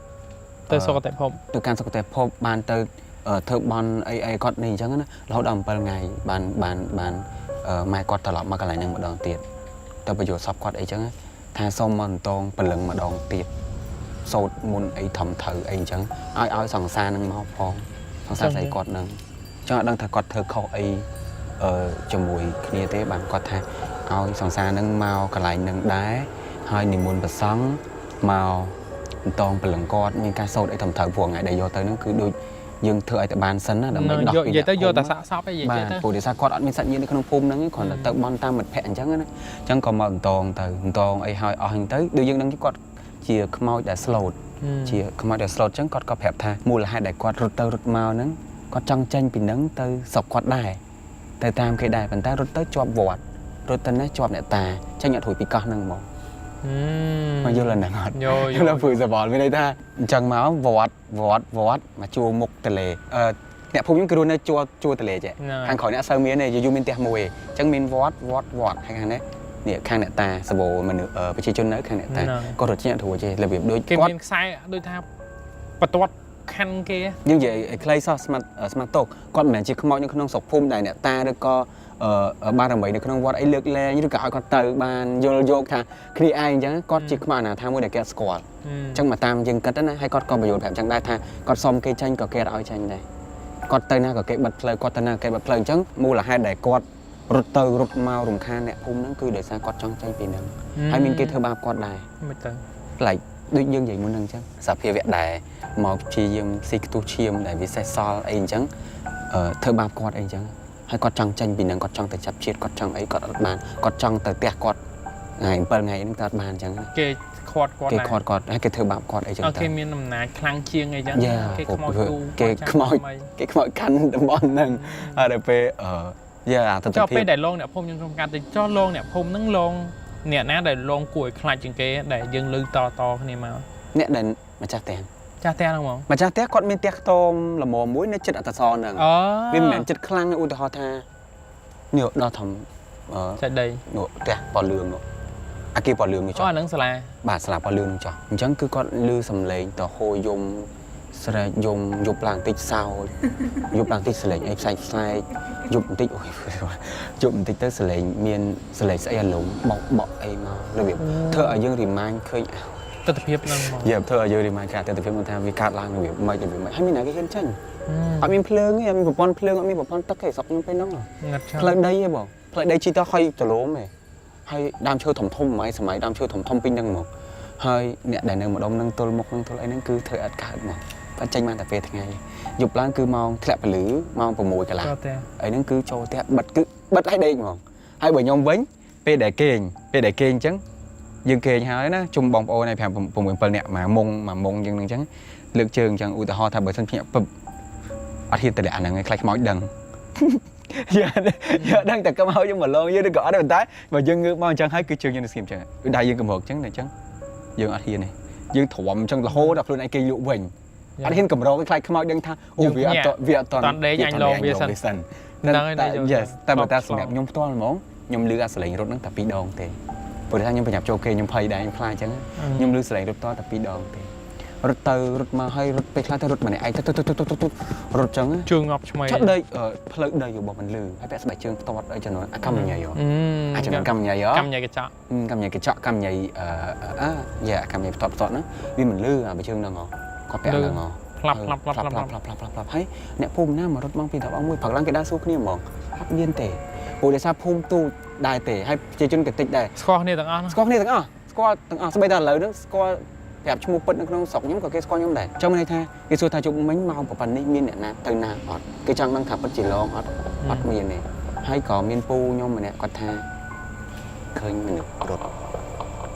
เธอสกปรกพบตัวการสกปรกพบบานเธอเธอบอลไอ้กอดนี่จังนั้นเราดำไปไงบานไม่กอดตลอดมากันหลายนึงมาดองเตียนแต่ประโยชน์ซับกอดไอ้จังนั้นทาส้มมันตองเปลืองมาดองเตียนโสดมุนไอ้ทำเถอไอ้จังเอาสังสารนึงมาพองสังสารใส่กอดนึงจังดังถ้ากอดเธอเขาไอ้จมูกเนียเต้บานกอดทาเอาสังสารนึงมากันหลายนึงได้ให้นิมนต์ประสังมาตองเปลืองกอดมีการโสดไอ้ทำเถอพวงไงได้โยเตอร์นั่นคือโดยยังเธอไอ้แต่บานสันนะดำดอกอีกแต่โยแต่สะสอบไปอย่างเงี้ยปู่เดชากอดอัดมีสัญญาในขนมภูมินั่งก่อนแต่บอลตามเหมือนแผ่นจังนะจังก็มาตองไอ้หอยอ่อนtớiดูยังนั่งที่กอดเชียร์ขมอยแต่สโลดเชียร์ขมอยแต่สโลดจังกอดก็แผลท่ามูลให้ได้กอดรถเตอรถมานั่งก็จังเจนปีนั่งเตอสอบกอดได้แต่ตามเคยได้ปันท้ายรถเตอจอบวอดรถเตอร์นั้นจอบเนี่ยตาจังหยาดถุยปีกอนั่งมองมาเยอะเลยนะงอดแล้วฝืนสบอลไม่ได้ท่าจังเมาส์วอดมาจูมุกทะเลเนี่ยผมยังกระโดดในจัวทะเลเจ้ทางเขาเนี่ยเซอร์เมียเนี่ยอยู่มินเตียมวยจังมินวอดให้กันเนี่ยข้างเนี่ยตาสบู่มันไปชี้จนเนื้อข้างเนี่ยตาก็รถที่เนี่ยถูกเจ้ระเบียบโดยก็เป็นไซด์โดยทางประตูคันเกยยังใหญ่คลายซอสมาโต้ก็เหมือนจีขโมยยังขนมศพพุ่มได้เนี่ยตาแล้วก็บ้านเราไปในขนมวอดไอ้เลือกแรงยี่ก็เอาก็เตอบ้านโยกทางคลีไอจังก็จีขมาหนาทางมวยเด็กแกสกอตจังมาตามยังกัดนะให้ก็ประโยชน์แบบจังได้ทางก็ซ้อมเกยจังก็เกยเอาจังได้ก็เตยหน้าก็เกยบัดเพลย์ก็เตยหน้าเกยบัดเพลย์จังมูละให้ได้กอดรถเตยรถมารวมค่าเนี่ยพุ่มนั่นคือเดี๋ยวซากอดจังใจปีนึงให้มินเกยเธอบาปกอดได้ไม่เตยไหลด้วยยังใหญ่มุนนึงจังสับเพียเวดได้มองชียมซิกตูเชียมได้วิสัยซอลเองจังเธอบาปกอดเองจังให้กอดจังจังปีนึงกอดจังแต่จับเชียดกอดจังไอ้กอดบานกอดจังแต่เตะกอดไงเปิดไงนึกตัดบานจังเกยค quạt quạt cái này quạt quạt hay cái thơ bám quạt ấy chẳng cái miếng nằm nát khang chiêng ấy chứ cái khmoi cắn đâm bón nâng ở đây về cho pe đại long nè phomยังทำการแต่cho long nè phomนั่งลงเนี่ยนะđại long củยคลายจังเกได้ยังลือต่อๆนี่มา เนี่ยเดินมาจากแตน cha te không mong มาจากแตนก็มีเตียกตมละมอมุ้ยเนี่ยจิตอัตซอนหนึ่งวิมเหม็นจิตคลั่งอุตหะธาเนี่ยเราทำ chạy đây หนูเตียปอเรืองหนูอากีปอเรืองนี่จ้ะ nắng sla บาดสลับปอเรืองนี่จ้ะจังคือก็ลือสำเร็จต่อโฮยมสระยมยุบหลังติดเศร้ายุบหลังติดเสลงไอ้ใส่ใส่ยุบติดโอ้ยยุบติดเตอร์เสลงเมียนเสลงใส่หลงบอกไอ้มาระเบียบเธออายุริมานเคย tất phiếp năng mong เหยียบเธออายุริมานการแต่เพียงมันทำวิการล้างระเบียบไม่จะไม่ให้มีไหนก็เห็นเช่นมีเพลิงไงมีแบบปอนเพลิงมีแบบปอนตะเกียบสอกยังไปน้องหรอเพลิงได้ยังบอกเพลิงได้ชีตาให้จะล้มไหมให้ดามเชื่อถมทมไหมสมัยดามเชื่อถมทมปิ้งดังหมดให้เนี่ยได้หนึ่งหมดดมนั่งตัวมกนั่งตัวไอ้นั่นคือเธออัดขาดหมดปัจจัยมันแต่เฟทไงหยุดล้างคือมองแคลบไปหรือมองประมวยกันละไอ้นั่นคือโจเตะบัดให้เด้งมองให้บ่ยอมเว้นไปได้เก่งจังยังเก่งหายนะจุ่มบอมโอในแผ่นประมวยเปิลเนี่ยมามงยังนึงจังเลือกเชิงจังอุตหะทำเบอร์สันเพียบอาทิตย์แต่ละอันนั้นไงคล้ายม้อยดังgiờ đang tập cam hao nhưng mà lo với đứa gõ đó mình tái mà dân ngư mong chẳng hay cứ trường nhân xem chẳng đại dân cầm hộp chẳng này chẳng dân ở hier này dân thỏm chẳng là hô đập luôn anh kia dụ bình anh hiên cầm rau cái khai cam hao đang tha ô vì toàn đấy nhanh lo vì sân nên yes ta bữa ta sử dụng nhom toan món nhom lư sử dụng rốt năng tập pi đòn thế bữa ta nhom phải nhập cho ok nhom pay đại khai chẳng nhom lư sử dụng rốt to tập pi đòn thế rốt từ rốt mà hay rốtไปคลาดรถมาเนี่ยไอ้ตุ๊ดรถจัง trường ngọcใช่ไหม ชัดเลยเพลิดเลยอยู่บอกมันลือให้แปะสบายเชิงตอดเลยจะน้อยกำใหญ่เหรออาจจะเป็นกำใหญ่เหรอก ำใหญ่กระเจาะ กำใหญ่กระเจาะกำใหญ่อย่ากำใหญ่ตอดนะวิมันลือไปเชิงดังเหรอก็แปะดังเหรอพลับให้เนี่ยพุ่มหน้ามารถมองปีถับเอามือผักล้างกระด้างสู้นี่มองพับเย็นเตะโอ้เดี๋ยวซาพุ่มตู้ได้เตะให้เจจุนกระติกได้สกอร์นี่ต่างอ่ะสกอร์นี่ต่างอ่ะสกอร์ต่างอ่ะสบายตาเลยนึกสกอร์แบบชั่วโมงปิดนึกน้องสองnhóm của cái score nhóm này trong này thay cái số thay chụp mấy màu của phần này miên này nè từ nào ọt cái trang đang thập bất chỉ lo ọt miên này hay có miên pu nhóm này có thay khơi mình rột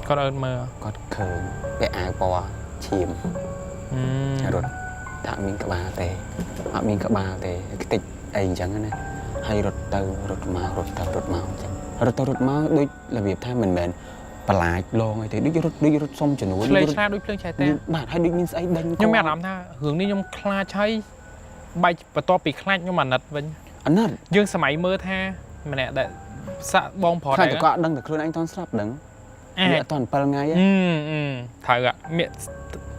có ơn mơ có khơi cái áo bò chìm rột thằng miên cả ba tề cái tịch ấy chẳng này hay rột từ rột màu rột màu đôi là việc thay mình bềnปลายลองไอ้ที่ด้วยรถส้มจนหัวเลยชาด้วยเพลิงใช้แต่บาดให้ด้วยมินไอ้ดังยังไม่รำท่าหึงนี่ยังคลาใช้ใบประตูปีคลายังมันนัดวันอันนั้นยังสมัยเมื่อท่ามันเนี่ยได้สะบองพอได้ก็ดังแต่คลื่นอันตอนสลับดังเนี่ยตอนเปิลไงถ่ายอะเมีย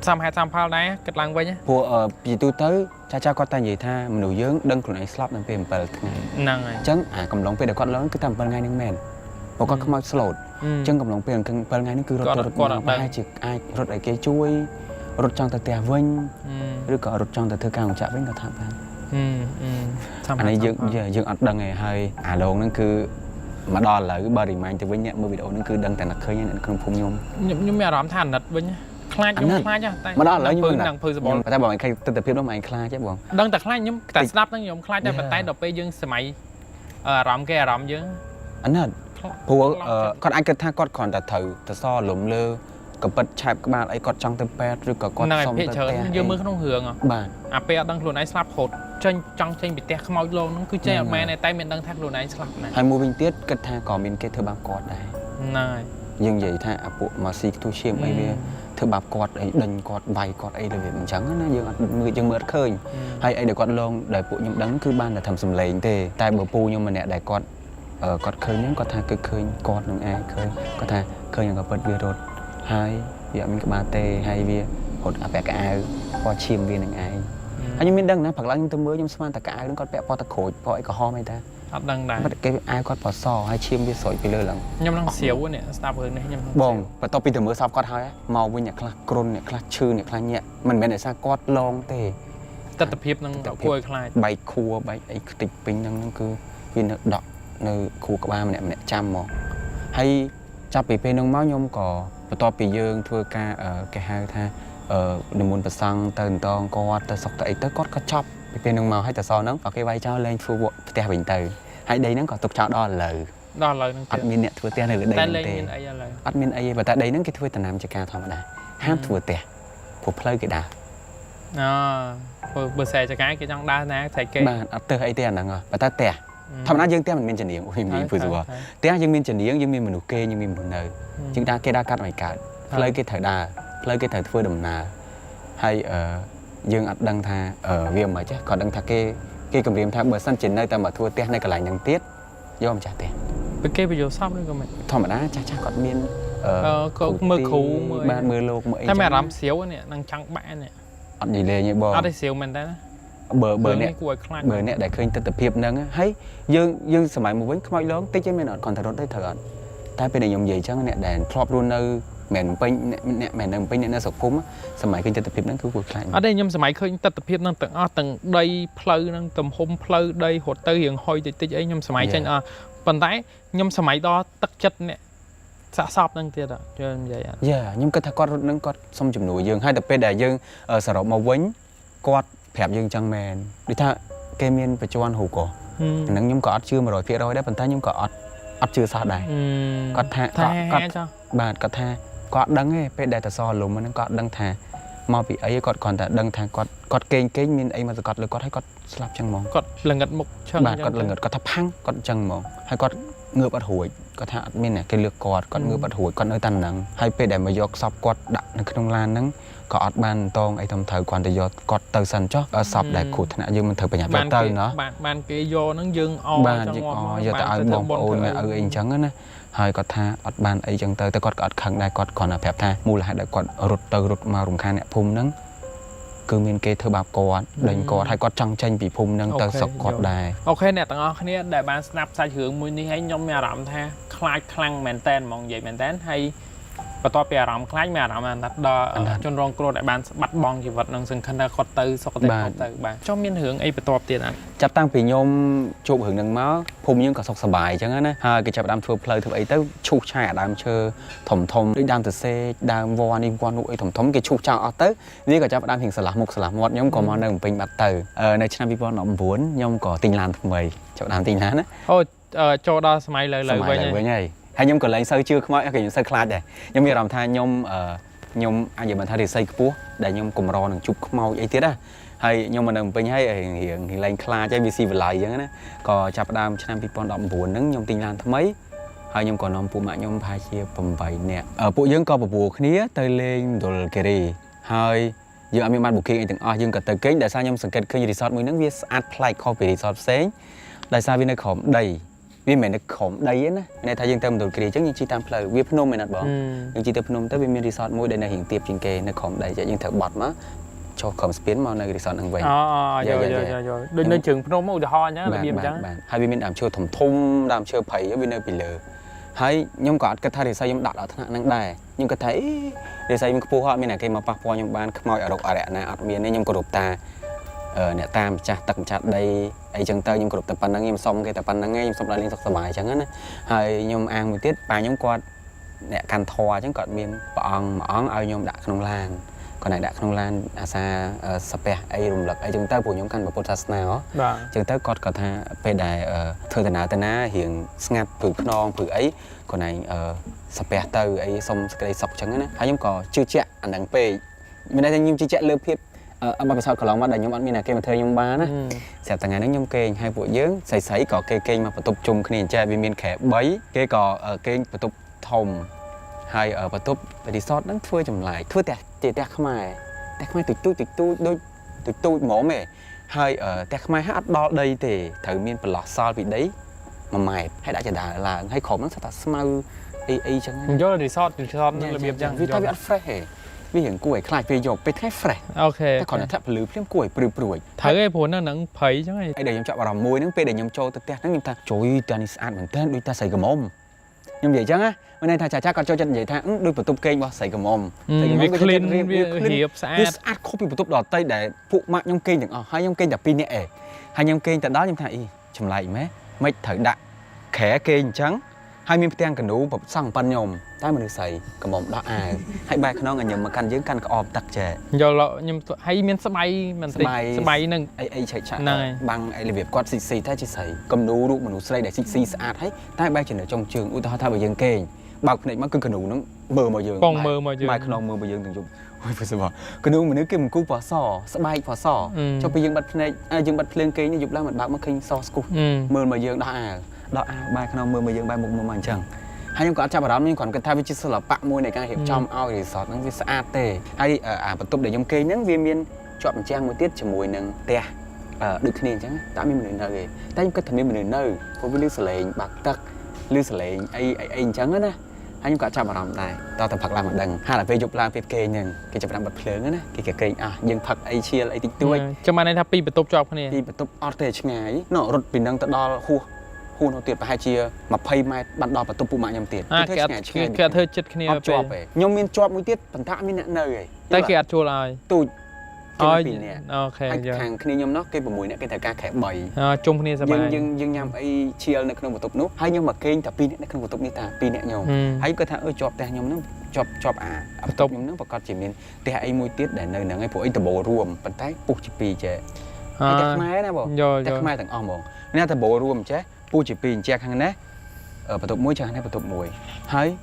ซ้ำให้ซ้ำพาวได้กระลังไว้เนี่ยพวกปีตู้เตอร์จ้าก็ตายใหญ่ท่ามันดูเยอะดังคลื่นไอ้สลับนั่นเป็นเปิลไงนั่งไงจังกำลังไปเด็กก็แล้วก็ทำเปิลไงนึงแมนบอกก็เข้ามาสโลดจังกำลังเปลี่ยนเปิลไงนี่คือรถมาให้จิกไอ้รถไอ้เกย์ช่วยรถจังแต่แต่วิ่งหรือก็รถจังแต่เธอกลางจะวิ่งก็ทำได้อันนี้ยังอัดดังไงให้ลงนั่นคือมาดอนเลยบริมาณจะวิ่งเนี่ยเมื่อวิดีโอนั่นคือดังแต่นักเคยเนี่ยนั่นคือพุ่งยมไม่ร้อนทานนัดวิ่งคลายยมคลายจ้ะมาดอนเลยยังดังพื้นสบอลแต่บอกไอ้ใครแต่เพียบแล้วมันคลายใช่บ่ดังแต่คลายยมแต่สลับตั้งยมคลายแต่แต่ดอกไปยังสมัยร้อนแก่ร้อนเยอะอันนั้นพวกก่อนไอ้กระทะก่อนแต่ถือแต่ซ้อหลุมเลือกับปัดแฉบกับบ้านไอ้ก่อนจังเต็มแปดหรือก็ก่อนซ่อมเตะเยอะมือเขาต้องเหืองอ่ะบ้านเปียดังหลุนไอ้สลับโหดจังไปเตะขโมยโลนั่นคือเจ้าแม่ในใต้เมียนดังทักหลุนไอ้สลับนะให้มูบินเตี้ยกระทะก่อนบินเกตเธอบางกอดได้นายยังใหญ่ท่าปุมาซีทูเชียมไอ้เบี้ยเธอบางกอดไอ้ดันกอดใบกอดไอ้เลยแบบจังนะยังมือเคยให้ไอ้เด็กกอดลงได้ปุยังดังคือบ้านแต่ทำสำเร็จเตะแต่เบอร์ปูยังมันเนี่ยได้กอดก็เคยยังก็ทางเคยกอดหนึ่งไอ้เคยก็ทางเคยอย่างกับเปิดเบียร์รถให้เดี๋ยวมันก็มาเตะให้เบียร์หดแปะกะไอ้พอชิมเบียร์หนึ่งไอ้อันนี้ไม่ดังนะผักล้างยังตัวมือยังสมานตะกะไอ้แล้วก็แปะพอตะโขดพอไอ้ก็ห่อไม่ได้ดังมันเก็บไอ้ก็พอซอให้ชิมเบียร์สวยไปเลยหลังยังลังเสียวเนี่ยสตาร์เบิร์นเนี่ยยังบ่งพอต่อปีถึงมือซอฟก็ท้ายเมาวิ่งเนี่ยคลากรนเนี่ยคลาชื่อเนี่ยคลาเนี่ยมันเป็นไอ้ซากอดลองเตะตัดตะเพียบนั่งกล้วยคลายใบคัวใบไอ้ติดปิงนั่นคือวินดอกในคูกบ้านเนี่ยจำหมอให้จับปีเป็นน้องเมาส์ยมก่อต่อปียืงทัวร์กาแกหาท่าดมูลประสังเตินตองกอดแต่สกแต่ไอ้เต้ก็ชอบไปเป็นน้องเมาให้แต่ซอนังเอาcái vai cho lên phu bộแต่bình từให้đây nó còn tục chọn đo lời đó là năng ắt miên nè thưa tia này ở đây tay nè lên tê như ấy là ắt miên ấy và tại đây nó cái thưa tận nam chỉ cao thòng đà ham thưa tia phục plei cái đà bữa xe cho cái trong đa ná chạy kê mà ắt thưa ấy tia nè ngờ và ta tia thầm ná dương tia mình miên trần điếng ui miên vừa rồi tia dương miên trần điếng dương miên mình ok dương miên mình nơi chúng ta cái đa cắt mày cả plei cái thời đà plei cái thời thưa đầm nà hay dương ắt đăng tha ở viêm mà chứ còn đăng tha cái cầm riêng tha bờ sân trên nơi ta mà thua tia này cả lại nhằng tiết do ông trả tiền bữa kê bây giờ xong rồi mày thầm đá cha còn miên có mưa khủ mưa lô mưaถ้าแม่รำเสียวเนี่ยนางจังแบะเนี่ย อันนี้เลยเนี่ยบอ ได้เสียวมันได้นะ เบอร์เนี่ยได้เคยตัดเพียบนั่งให้ยื่นสมัยมือวิ่งขมายล้องติ๊กใจไม่นอนก่อนถรถได้เถิดถ้าเป็นในยมใหญ่จังเนี่ยแดนครอบรุ่นเนอแม่นไปเนี่ยแม่นไปเนี่ยน่าสกคุ้มสมัยเคยตัดเพียบนั่นคือกุศลได้ยมสมัยเคยตัดเพียบนั่งตึงตึงได้เพลนั่งตึมหมเพลได้หดเตยอย่างหอยติ๊กไอ้ยมสมัยเช่นปัจจัยยมสมัยđóตักจัดเนี่ยสะสอบนั่งเตี้ยอ่ะเจอใหญ่อ่ะnhưng cái thằng con nó con xong chùm nổi dương hai tập bên đại dương sở động màu vĩnh quạt phẹp dương trăng mền đi tha cây miên phải cho ăn hủ cổ nắng nhung cọt chưa mà rồi phía rồi đấy bàn tay nhung cọt chưa sao đây cọt tha bà cọt tha cọt đắng ấy bên đại ta so lùm nó cọt đắng tha mau bị ấy cọt còn ta đắng tha cọt kênh miên ấy mà cọtเลยcọtให้cọt slap trăng mỏng cọt là ngật mục trăng bà cọt là ngật cọt thấp hăng cọt trăng mỏng hay cọt ngựa bắt hủiก็ถ้ามินเนี่ยแกเลือกกอดก็เงือปัดหัวก็เนื้อตันหนังให้ไปได้มายกซับกอดดักในขนมลานนั้นก็อัดบานตองไอ้ทำเถอก่อนจะยกกอดเตอสันจ๊อกซับได้ขุดขณะยืมมันเถอไปหยาบเตอเนาะบ้านเกยโยนั่งยืงอบ้านยืงอย่าแต่เอาบองโอนเนี่ยเอาเองจังนะให้ก็ท่าอัดบ้านไอ้จังเตอแต่กอดก็อัดขังได้กอดก่อนแบบท่ามูลหายได้กอดรุดมารุมคาเนี่ยพุ่มนั้นคือมีนเกยเธอบาปกอดเดินกอดให้กอดจังเชนปีพุ่มนั้นเตอสกอดได้โอเคเนี่ยต่างๆเนี่ยได้บ้านสนับสายถึงมือนี้ให้ยมแม่รำแท้คล้ายคลั่งแมนเทนมองใหญ่แมนเทนให้ประตูเปียรำคล้ายแม่รำมันตัดดอจนรองกรดได้บ้านบัดบองจีวัดนังซึ่งคันดาคอเตอร์สกเตอร์บ้านชอบมีนหึงไอ้ประตูเตียนอันจับตั้งปียมจูบหึงหนึ่งม้าพุ่มยังก็สกสบายจังนะฮะก็จับดำทัวเพลย์ทัวไอ้เต้าชูชายดำเชอถมด้วยดำตัวเซดำวานอีกวานุไอ้ถมก็ชูชาเอาเต้านี่ก็จับดำหิงสลับมุกสลับมดยมก็มาหนึ่งเป็นบัตเตอร์ในชั้นพิพากรหนอมบุญยมก็ติงลานทำไมจับดำติงลานนะโอ้โจดาสมัยเลยไว้ไงให้ยมก็เลยเซอร์ชื่อเขาไม่ก็ยังเซอร์คลาดได้ยมมีรำทายยมอันนี้มันทายได้ใส่กระปุกได้ยมกลมรอหนึ่งจุบเขาเมาไอ้เตี้ยนะให้ยมมันนำไปให้hiện lênคลาดใจวีซีlạiอย่างนั้นนะก็จับดำชั้นพิพากรหนอมบุญนั้นยมติงลานทำไมให้ยมก็นำปูมะยมพายเชียร์ปมใบเนี่ยปูยังก็ปูขนี้เตยเลงโดลเกรีให้ยังมีมันบุกเก่งถึงยังก็เตยเก่งแต่ซายมสังเกตเคยรีสอร์ทมือนั้นวิสอัดพลายเข้าไปรีสอร์ทเซ้งได้ซาวินในขอมได้วิเหม็นในขอมได้นะในทายยังเติมโดลเกรีจังยังชีตามเพลย์วิพนมเหมือนนัดบอกยังชีตามพนมแต่วิมีรีสอร์ทมือได้ในหิ่งเตียบจิงเกในขอมได้จะยังเถอะบอดมาcho khom spinมาในรีสอร์ทอังเวงโดยในถึงพนมอุดรเนี่ยระเบียบจังให้วิมินดามเชื่อถมทุ่มดามเชื่อไผ่วินเนอร์ปิเลอร์ให้ยมกอดกระทะรีไซยมดัดเอาทนั่งได้ยมกระทะรีไซมันกระปูห่อมีไหนใครมาปักปอยมบ้านขโมยอรกอะไรนะอัดเมียนี่ยมกระดูกตาเนี่ยตามจัดตักจัดได้ไอ้จังเตยยมกระดูกแต่ปันนั่งยมส้มแกแต่ปันนั่งไงยมส้มได้เลี้ยงสบายจังนั้นนะให้ยมอ่างมือติดปลายยมกอดเนี่ยการทอจังกอดเมียนปองเอายมดักขนมลานก่อนไหนดักขนมลานอาซาสเปะไอ้รุมหลักไอ้จังเตยผู้ยมกันแบบพุทธศาสนาจังเตยกอดกอดท่าไปได้เธอแต่หน้าเหียงสงัดผืนนองผืนไอ้ก่อนไหนสเปะเตยไอ้ส้มสกายสกจังนั้นนะให้ยมก็ชื่อเจ้าอันดังเปย์ไม่ได้ยิมชื่อเจ้าเลือกเพียบเอามาไปสอนขอลองมาได้ยมอันมีไหนเกมมาเธอยมบ้านะเสียแต่งานนั้นยมเกงให้ผู้เยอะใส่ก่อเกงมาประตูจุ่มขณีแจวิมินแขกใบเกก่อเกงประตูทอมให้ประตูไปรีสอร์ทนั้นช่วยจำลายช่วยแต่เตะขมายแต่ขมายติดตู้โดยติดตู้หมอเมย์ให้แต่ขมายให้อัดดอได้แต่ถือมีนปลอกซอลไปได้มาใหม่ให้ได้จะด่าlàให้ของนั้นสตาร์สมาร์ไอจังมันย่อรีสอร์ทนั่นระเบียบจังวิธีอัดเฟรชวิธีกล้วยคลายไปหยกไปแค่เฟรชโอเคแต่ก่อนนั้นถ้าหรือเพี้ยมกล้วยปลุยถือไอ้ผลนั่นหนังเผยใช่ไหมไอเดี๋ยวยมจับอารมณ์มวยนั่งไปเดี๋ยวยมโจแต่นั่งยมตาโจยตานิสอาร์เหมือนเต้นด้วยตาใส่กระมอมยมใหญ่จังอะวันนี้ถ้าจ่าก่อนโจจันใหญ่ท่าด้วยประตูเก่งว่าใส่กระมอมวิคลินวิเหียบสะอาดครบอยู่ประตูดอดเต้แต่ผู้มายมเก่งอย่างให้ยมเก่งแบบปีนี้ให้ยมเก่งแต่đóยมท่าอีชำไรไหมไม่ถือดักแขเก่งจังใ hai miếng tiếng cái nú bọc sang pan nhom tai mình được xài cầm bóng đỏ hai bài khăn nó nhầm mà căn dưỡng căn cái ọp tắc trẻ giờ lọ nhưng hay miếng sắp bay mình sắp bay nâng ai chạy chạy bằng ai làm việc quạt xì thay chỉ xài cầm nú đủ mình nú xài để xì sạch hết tai bài chỉ ở trong trường ui ta thay bài dương kê bao cái này mà cứ cái nú nó mờ mờ dương bài khăn mờ mờ dương từng chục ôi phải sao cái nú mình nếu kêu mình cú phở sò sắp bay phở sò cho bây giờ bật này dương bật lên kê như dục la mình bạc mất khinh sò cú mờ mờ dương đó bài khăn mờ mờ dương bài một mờ màn chẳng hay những cái chạm vào đó nhưng còn cái thay vì chỉ là bạc môi này càng hiệp trong ao thì sọt nó sẽ sạch tê hay bật tục để nhom kê những viên miên chọn trang một tiết chỉ mùi nâng tè được cái này chẳng tám mươi mình nơi tại những cái thằng mình nơi có với lưu sợi lệnh bạc tắc lưu sợi lệnh ai chẳng á hay những cái chạm vào đó này tao tập phật làm một đằng hay là về dục làm việc kê nhưng cái chạm làm bật lớn á cái kê nhưng phật ai chia lại tích tuổi cho mà này tháp pi bật tục chọc này pi bật tục orte ngay nó rụt bình đằng tự đo khu khu nó tiệt và hai chia mà pay mai bắt đo và tụp bụng mạng nhầm tiệt cái thơ chất kia chọp vậy nhom miên chọp mũi tiết phần thạ miên nặng nơi vậy tay kia chua lại tụi cái nè ok hàng khi nhom nó cái bụng mũi nè cái thời ca khẽ bầy chung kia sao nhưng nhầm ai chia nó không có tụp nút hay nhưng mà kênh tập pin nó không có tụp như ta pin nè nhom hay cái thằng chọp tay nhom nó chọp tụp nhom nó và con chỉ miên tay ai mũi tiết để nơi nè phụ ấy tập bộ rùm phần tay bục chỉ pi chế tay máy nè bộ tay máy thằng om bộ nè tập bộ rùm chếปูchỉ pin che hàng nè ở bờ tụt muối che hàng nè bờ tụt muối hay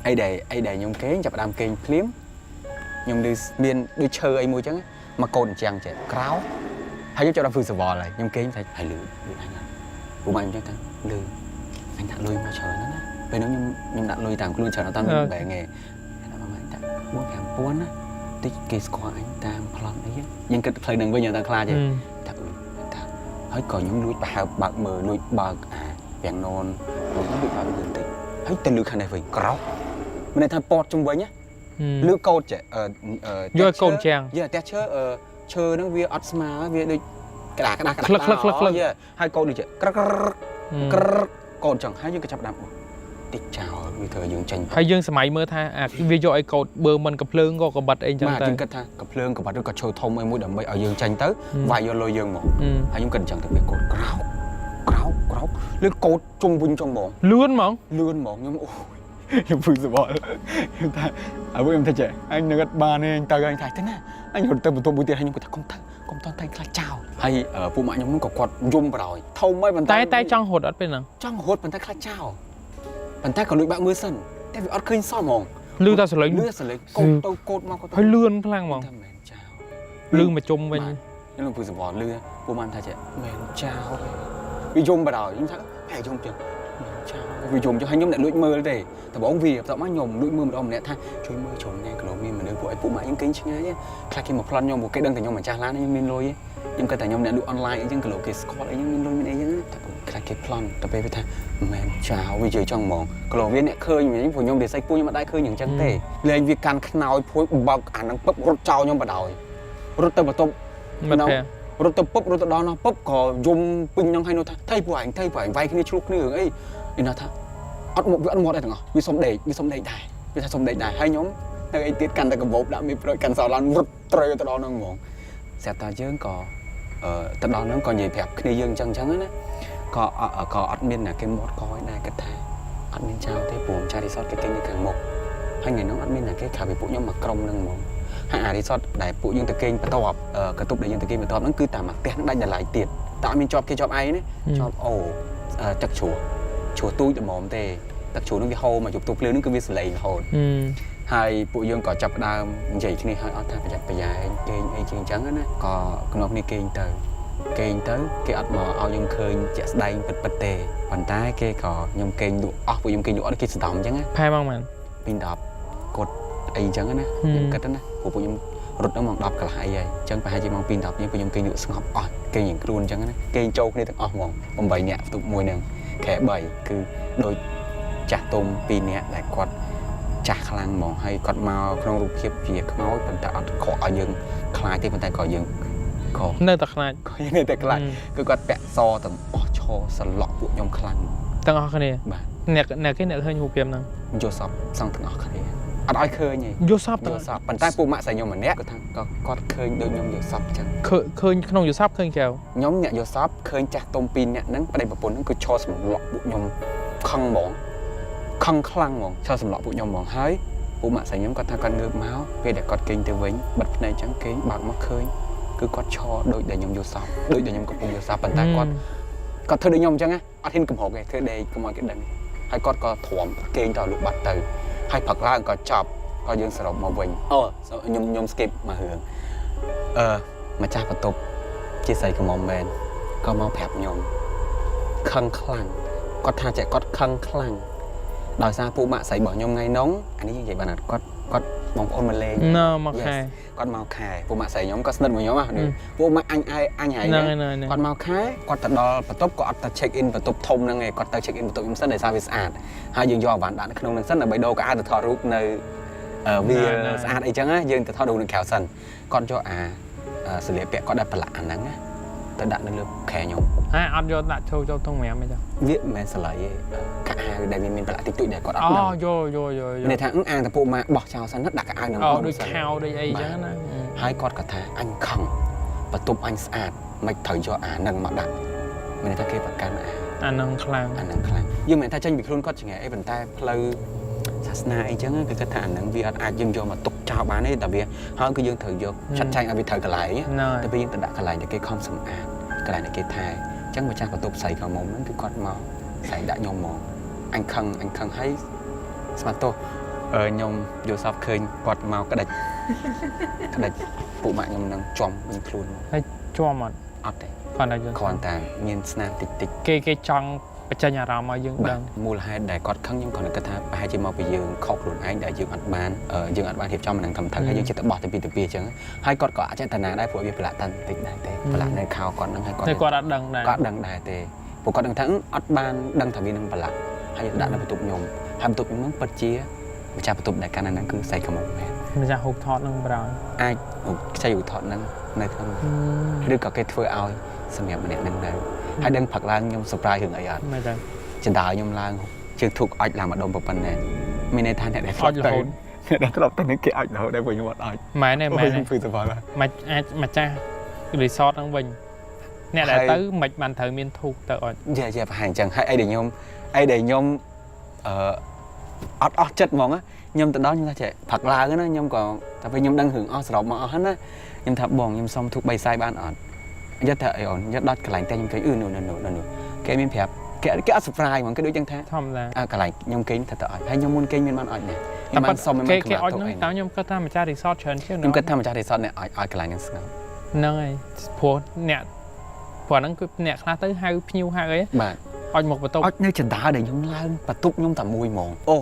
ai để nhung kế chập đam kênh phím nhung đi miền đi chơi ai muối trắng mà cồn chàng trẻ cáo hay giúp cho đam phương sờ vò lại nhung kế phải hay lười anh của bạn cho ta lười anh đã lười mà chờ nó nè bây nếu nhung đã lười tạm lười chờ nó tăng bẻ nghề nó mà anh ta muốn làm buôn á tích kỳ score anh ta plan đấy nhưng cái thời đừng bây giờ ta khai chứ hết còn những núi bạc mờ núi bạc vàng non núi bị bạc đường tị hết tên lưỡi khăn này phải kéo bên này thay pot trong với nhá lưỡi câu trẻ vô câu chàng giờ test chơi nó vía osma vía đi cái đá lắc hai câu đi chạy còn chẳng hay những cái chập đạm tích chào vì thời dương tranh hay dương sớm mơ tha ví dụ ai cột bờ mình cặp lương có cặp bật anh chẳng mà chính cái tha cặp lương cặp bật nó có trôi thông ấy mũi đầm bay ở dương tranh tới vài giờ lôi dương một hay những cần chẳng thực việc cột kéo lên cột trung vinh trong bọn lươn mỏng nhưng mà em vui rồi bọn ta ở với em thay trẻ anh nó gật ba nên anh ta anh thay thế nào anh hồi tới một tô bùi tiền hay những cái thằng công toàn tay là chào hay ở phụ mạ nhóm nó có quạt rung vào rồi thông mấy bàn tay trong hột ở bên nào trong hột bàn tay là chào bàn tay còn lụi bạo mưa sân thế vì ót khơi sao mỏng lư ta sẽ lấy cột mà hơi lươn phăng mỏng lư mà chung bên nhưng mà vừa rồi bỏ lư phụ mạ thay trẻ mền chào vì rung vào rồi nhưng sao hay rung chưa vì dùng cho hai nhóm lại lụi mưa đấy thì bọn vì tao mắc nhom lụi mưa một ông này tha chui mưa trồng nghe cái lỗ miên mà nếu vội phụ mãi những kính chứ nhá khai khi một plan nhom một cái đơn thì nhom mà cha lá nhưng miên lôi ấy nhưng cái tài nhom lại lụi online nhưng cái lỗ cái score ấy nhưng miên lôi miên ấy nhá khai cái plan tập về tha mẹ chào vì chơi trong mỏng cái lỗ viên này khơi những phụ nhom để say pui nhưng mà đại khơi những chân tê lên việc can khao phối bao ảnh năng bốc rút trao nhom vào đầu rút tới vào tôm rút tới bốc rút tới đó nó bốc có dùng pin nhom hay nó thay của ảnh vay cái này chụp cái nữa ấy thì nó thằng ăn một đây thằng vì sống đầy đài vì sống đầy đài hai nhóm nơi tiết căn tại cái bột đã bị rồi căn sau lan vứt trời tới đó nó ngon xe ta chứ có tới đó nó còn gì đẹp khi dương chân trắng ấy có admin là cái mod coi này cái thằng admin chào thế buồn cha đi sót cái kênh như càng một hai ngày nó admin là cái khả bị phụ nhóm mặt cong nâng mỏng hai đi sót đại phụ dương từ kênh bắt đầu cái tục để dương từ kênh bắt đầu nó cứ tạm mặt tiếng đây là lại tiền tạo mình cho cái job ai đấy job chắc chùa tôi để mồm tê tập chùa nó bị hô mà chụp tục lưới nó cứ bị sờ lầy hồn hai bộ dương có chập đào vậy cho nên hai ở thang phải chặt phải dài kênh ai chuyện trắng á có con ngọc này kênh tới cái ắt mò ao dương khơi chạy đây bật tê bàn tay cái có nhom kênh đủ bộ dương kênh đủ cái sờ tỏng trắng á hai mong màn pin đập cột ai trắng á những cái đó nè bộ dương rút nó mỏng đập cả hai vậy chân phải hai chỉ mong pin đập nhưng bộ dương kênh đủ sưng hấp kênh những kêu trắng á kênh trâu cái này thằng mỏng bầm bầy nhẹ tụt mùi nè khẽ bầy cứ đôi chặt tôm pin nè lại quạt chặt khang mỏng hay quạt màu trong ruột hiệp việc máu phần tạ cọ dừng khai thì phần tay cọ dừng cọ nơi tật này có những nơi tật lại cứ quạt bẹ so tầm cho sờ lọ bộ nhom khang tăng ở cái này nè cái này hơi hụt tiềm nào vô sập xong thằng ở cái này đói khơi nhỉ vô sập phần tay phụ mạ xài nhom mà nét của thằng có khơi đôi nhom vô sập chẳng khơi không vô sập khơi kèo nhóm nhẹ vô sập khơi chặt tôm pin nè nắng ở đây một bốn nó cứ cho một lọ bộ nhom khăng mỏng ខឹងខ្លាំងហ្មងចូលសម្លក់ពួកខ្ញុំហ្មងហើយពូម៉ាក់ស្រីខ្ញុំគាត់ថាគាត់ងើបមកពេលដែលគាត់គេងទៅវិញបិទភ្នែកចឹងគេងបើកមកឃើញគឺគាត់ឈរដូចដែលខ្ញុំយល់សោកដូចដែលខ្ញុំកំពុងយល់សោកប៉ុន្តែគាត់ធ្វើដូចខ្ញុំអញ្ចឹងណាអត់ហ៊ានកំហុកទេធ្វើដេកកុំឲ្យគេដឹងហើយគាត់ក៏ទ្រាំគេងទៅលុបបាត់ទៅហើយព្រឹកឡើងក៏ចប់ក៏យើងសរុបមកវិញខ្ញុំ skip មករឿងម្ចាស់បន្ទប់ជាស្រីកំមុំមែនក៏មកប្រាប់ខ្ញុំខឹងខ្លាំងគាត់ថាចេះគាត់ខឹងខ្លាំងដោយសារពូម៉ាក់ស្រីរបស់ខ្ញុំថ្ងៃនោះអានេះនិយាយបានអត់គាត់បងប្អូនមកលេងមកខែគាត់មកខែពូម៉ាក់ស្រីខ្ញុំក៏ស្និទ្ធមួយខ្ញុំហ្នឹងពូម៉ាក់អញហើយគាត់មកខែគាត់ទៅដល់បន្ទប់ក៏អត់ទៅ check in បន្ទប់ធំហ្នឹងឯងគាត់ទៅ check in បន្ទប់ខ្ញុំសិនដោយសារវាស្អាតហើយយើងយកអវ៉ាន់ដាក់នៅក្នុងហ្នឹងសិនដើម្បីដូរកៅអៅទៅថតរូបនៅវាស្អាតអីចឹងណាយើងទៅថតរូបនៅក្រៅសិនគាត់យកសម្លៀកពាក់គាត់ដាក់ប្រឡាក់អាហ្នឹងណាទៅដាក់នៅលើខែខ្ញុំអត់យកដាក់ចូលទង5ទេវាមិនមែនស្លៃទេកៅអៅដែលមានប្រឡាក់តិចតួចដែលគាត់អត់ដឹងយកនេះថាអាងតពូមកបោះចោលសិនណាដាក់កៅអៅនឹងដូចខោដូចអីចឹងណាហើយគាត់ក៏ថាអញខឹងបន្ទប់អញស្អាតមិនត្រូវយកអានឹងមកដាក់មានថាគេប្រកាន់អានឹងខ្លាំងយើងមិនថាចេញពីខ្លួនគាត់ឆ្ងាយអីប៉ុន្តែផ្លូវសាសនាអីចឹងគឺគាត់ថាអានឹងវាអត់អាចយើងយកមកទុកចោលបានទេតែវាហើយគឺយើងត្រូវយកឆាត់ចែងឲ្យវាត្រូវកន្លែងតែពេលយើងទៅដាក់កន្លែងដែលគេខំសម្អាតកន្លែងដែលគេថែអញ្ចឹងម្ចាស់បន្ទប់ស្រីខាងមុំហ្នឹងគឺគាត់មកស្រីដាក់ខ្ញុំមកអញខឹងហើយស្មាតទោសខ្ញុំយល់សពឃើញគាត់មកក្តិចពួកម៉ាក់ខ្ញុំនឹងចំវិញខ្លួនមកហើយជាប់អត់ទេគាត់តែមានស្នាមតិចគេចង់បញ្ចេញអារម្មណ៍ឲ្យយើងដឹងមូលហេតុដែលគាត់ខឹងខ្ញុំគាត់គិតថាប្រហែលជាមកពីយើងខុសខ្លួនឯងដែលយើងអត់បានរៀបចំអានឹងត្រឹមត្រូវហើយយើងចិត្តបោះទៅពីអញ្ចឹងហើយគាត់ក៏អចេតនាដែរព្រោះវាប្រឡាក់តាន់តិចដែរទេប្រឡាក់នៅខោគាត់ហ្នឹងហើយគាត់អត់ដឹងដែរទេព្រោះគាត់ដឹងថាអត់បានដឹងថាវានឹងប្រឡាក់ហើយដាក់នៅបន្ទប់ខ្ញុំហើយបន្ទប់ខ្ញុំហ្នឹងពិតជាម្ចាស់បន្ទប់ដែលកាន់នៅហ្នឹងគឺស្រីកំមុំមែនម្ចាស់ហូបថតហ្នឹងប្រហែលអាចខ្ចីហូបថតហ្នឹងនៅក្នុងឬក៏គេធ្វើឲ្យសម្រាប់ម្នាក់ហ្នឹងដែរហើយដឹងផឹកឡើងខ្ញុំ surprise រឿងអីអត់មែនទេចណ្ដើខ្ញុំឡើងជើងធុកអុចឡើងម្ដុំប៉ុណ្ណេះមានន័យថាអ្នកដែលអុចរហូតអ្នកដែលធ្លាប់ទៅនឹងគេអុចរហូតដែរពួកខ្ញុំអត់អុចមែនទេធ្វើសវល់មិនអាចម្ចាស់ resort ហ្នឹងវិញអ្នកដែលទៅមិនបានត្រូវមានធុកទៅអុចយាប្រហែលអញ្ចឹងហើយអីដែលខ្ញុំអត់អស់ចិត្តហ្មងខ្ញុំទៅដល់ខ្ញុំថាចេះផឹកឡើងណាខ្ញុំក៏តែពេលខ្ញុំដឹងរឿងអស់សរុបមកអស់ហ្នឹងណាខ្ញុំថាបងខ្ញុំសុំធុក3ខ្សែបានអត់យកថាអីអូនយកដល់កន្លែងតែខ្ញុំគេនោះគេមានប្រាប់គេអត់ surprise ហ្មងគេដូចចឹងថាធម្មតាកន្លែងខ្ញុំគេងថាទៅអត់ហើយខ្ញុំមុនគេងមានបានអត់ណាខ្ញុំបានសុំគេអត់ហ្នឹងតែខ្ញុំគិតថាម្ចាស់ resort ច្រើនជាងខ្ញុំគិតថាម្ចាស់ resort អ្នកឲ្យកន្លែងហ្នឹងស្ងប់ហ្នឹងហើយព្រោះហ្នឹងគឺអ្នកខ្លះទៅហៅភ្ញៀវហៅអីបាទអុចមកបន្ទប់អុចនៅចណ្ដើដែលខ្ញុំឡើងបន្ទប់ខ្ញុំតែមួយហ្មងអូ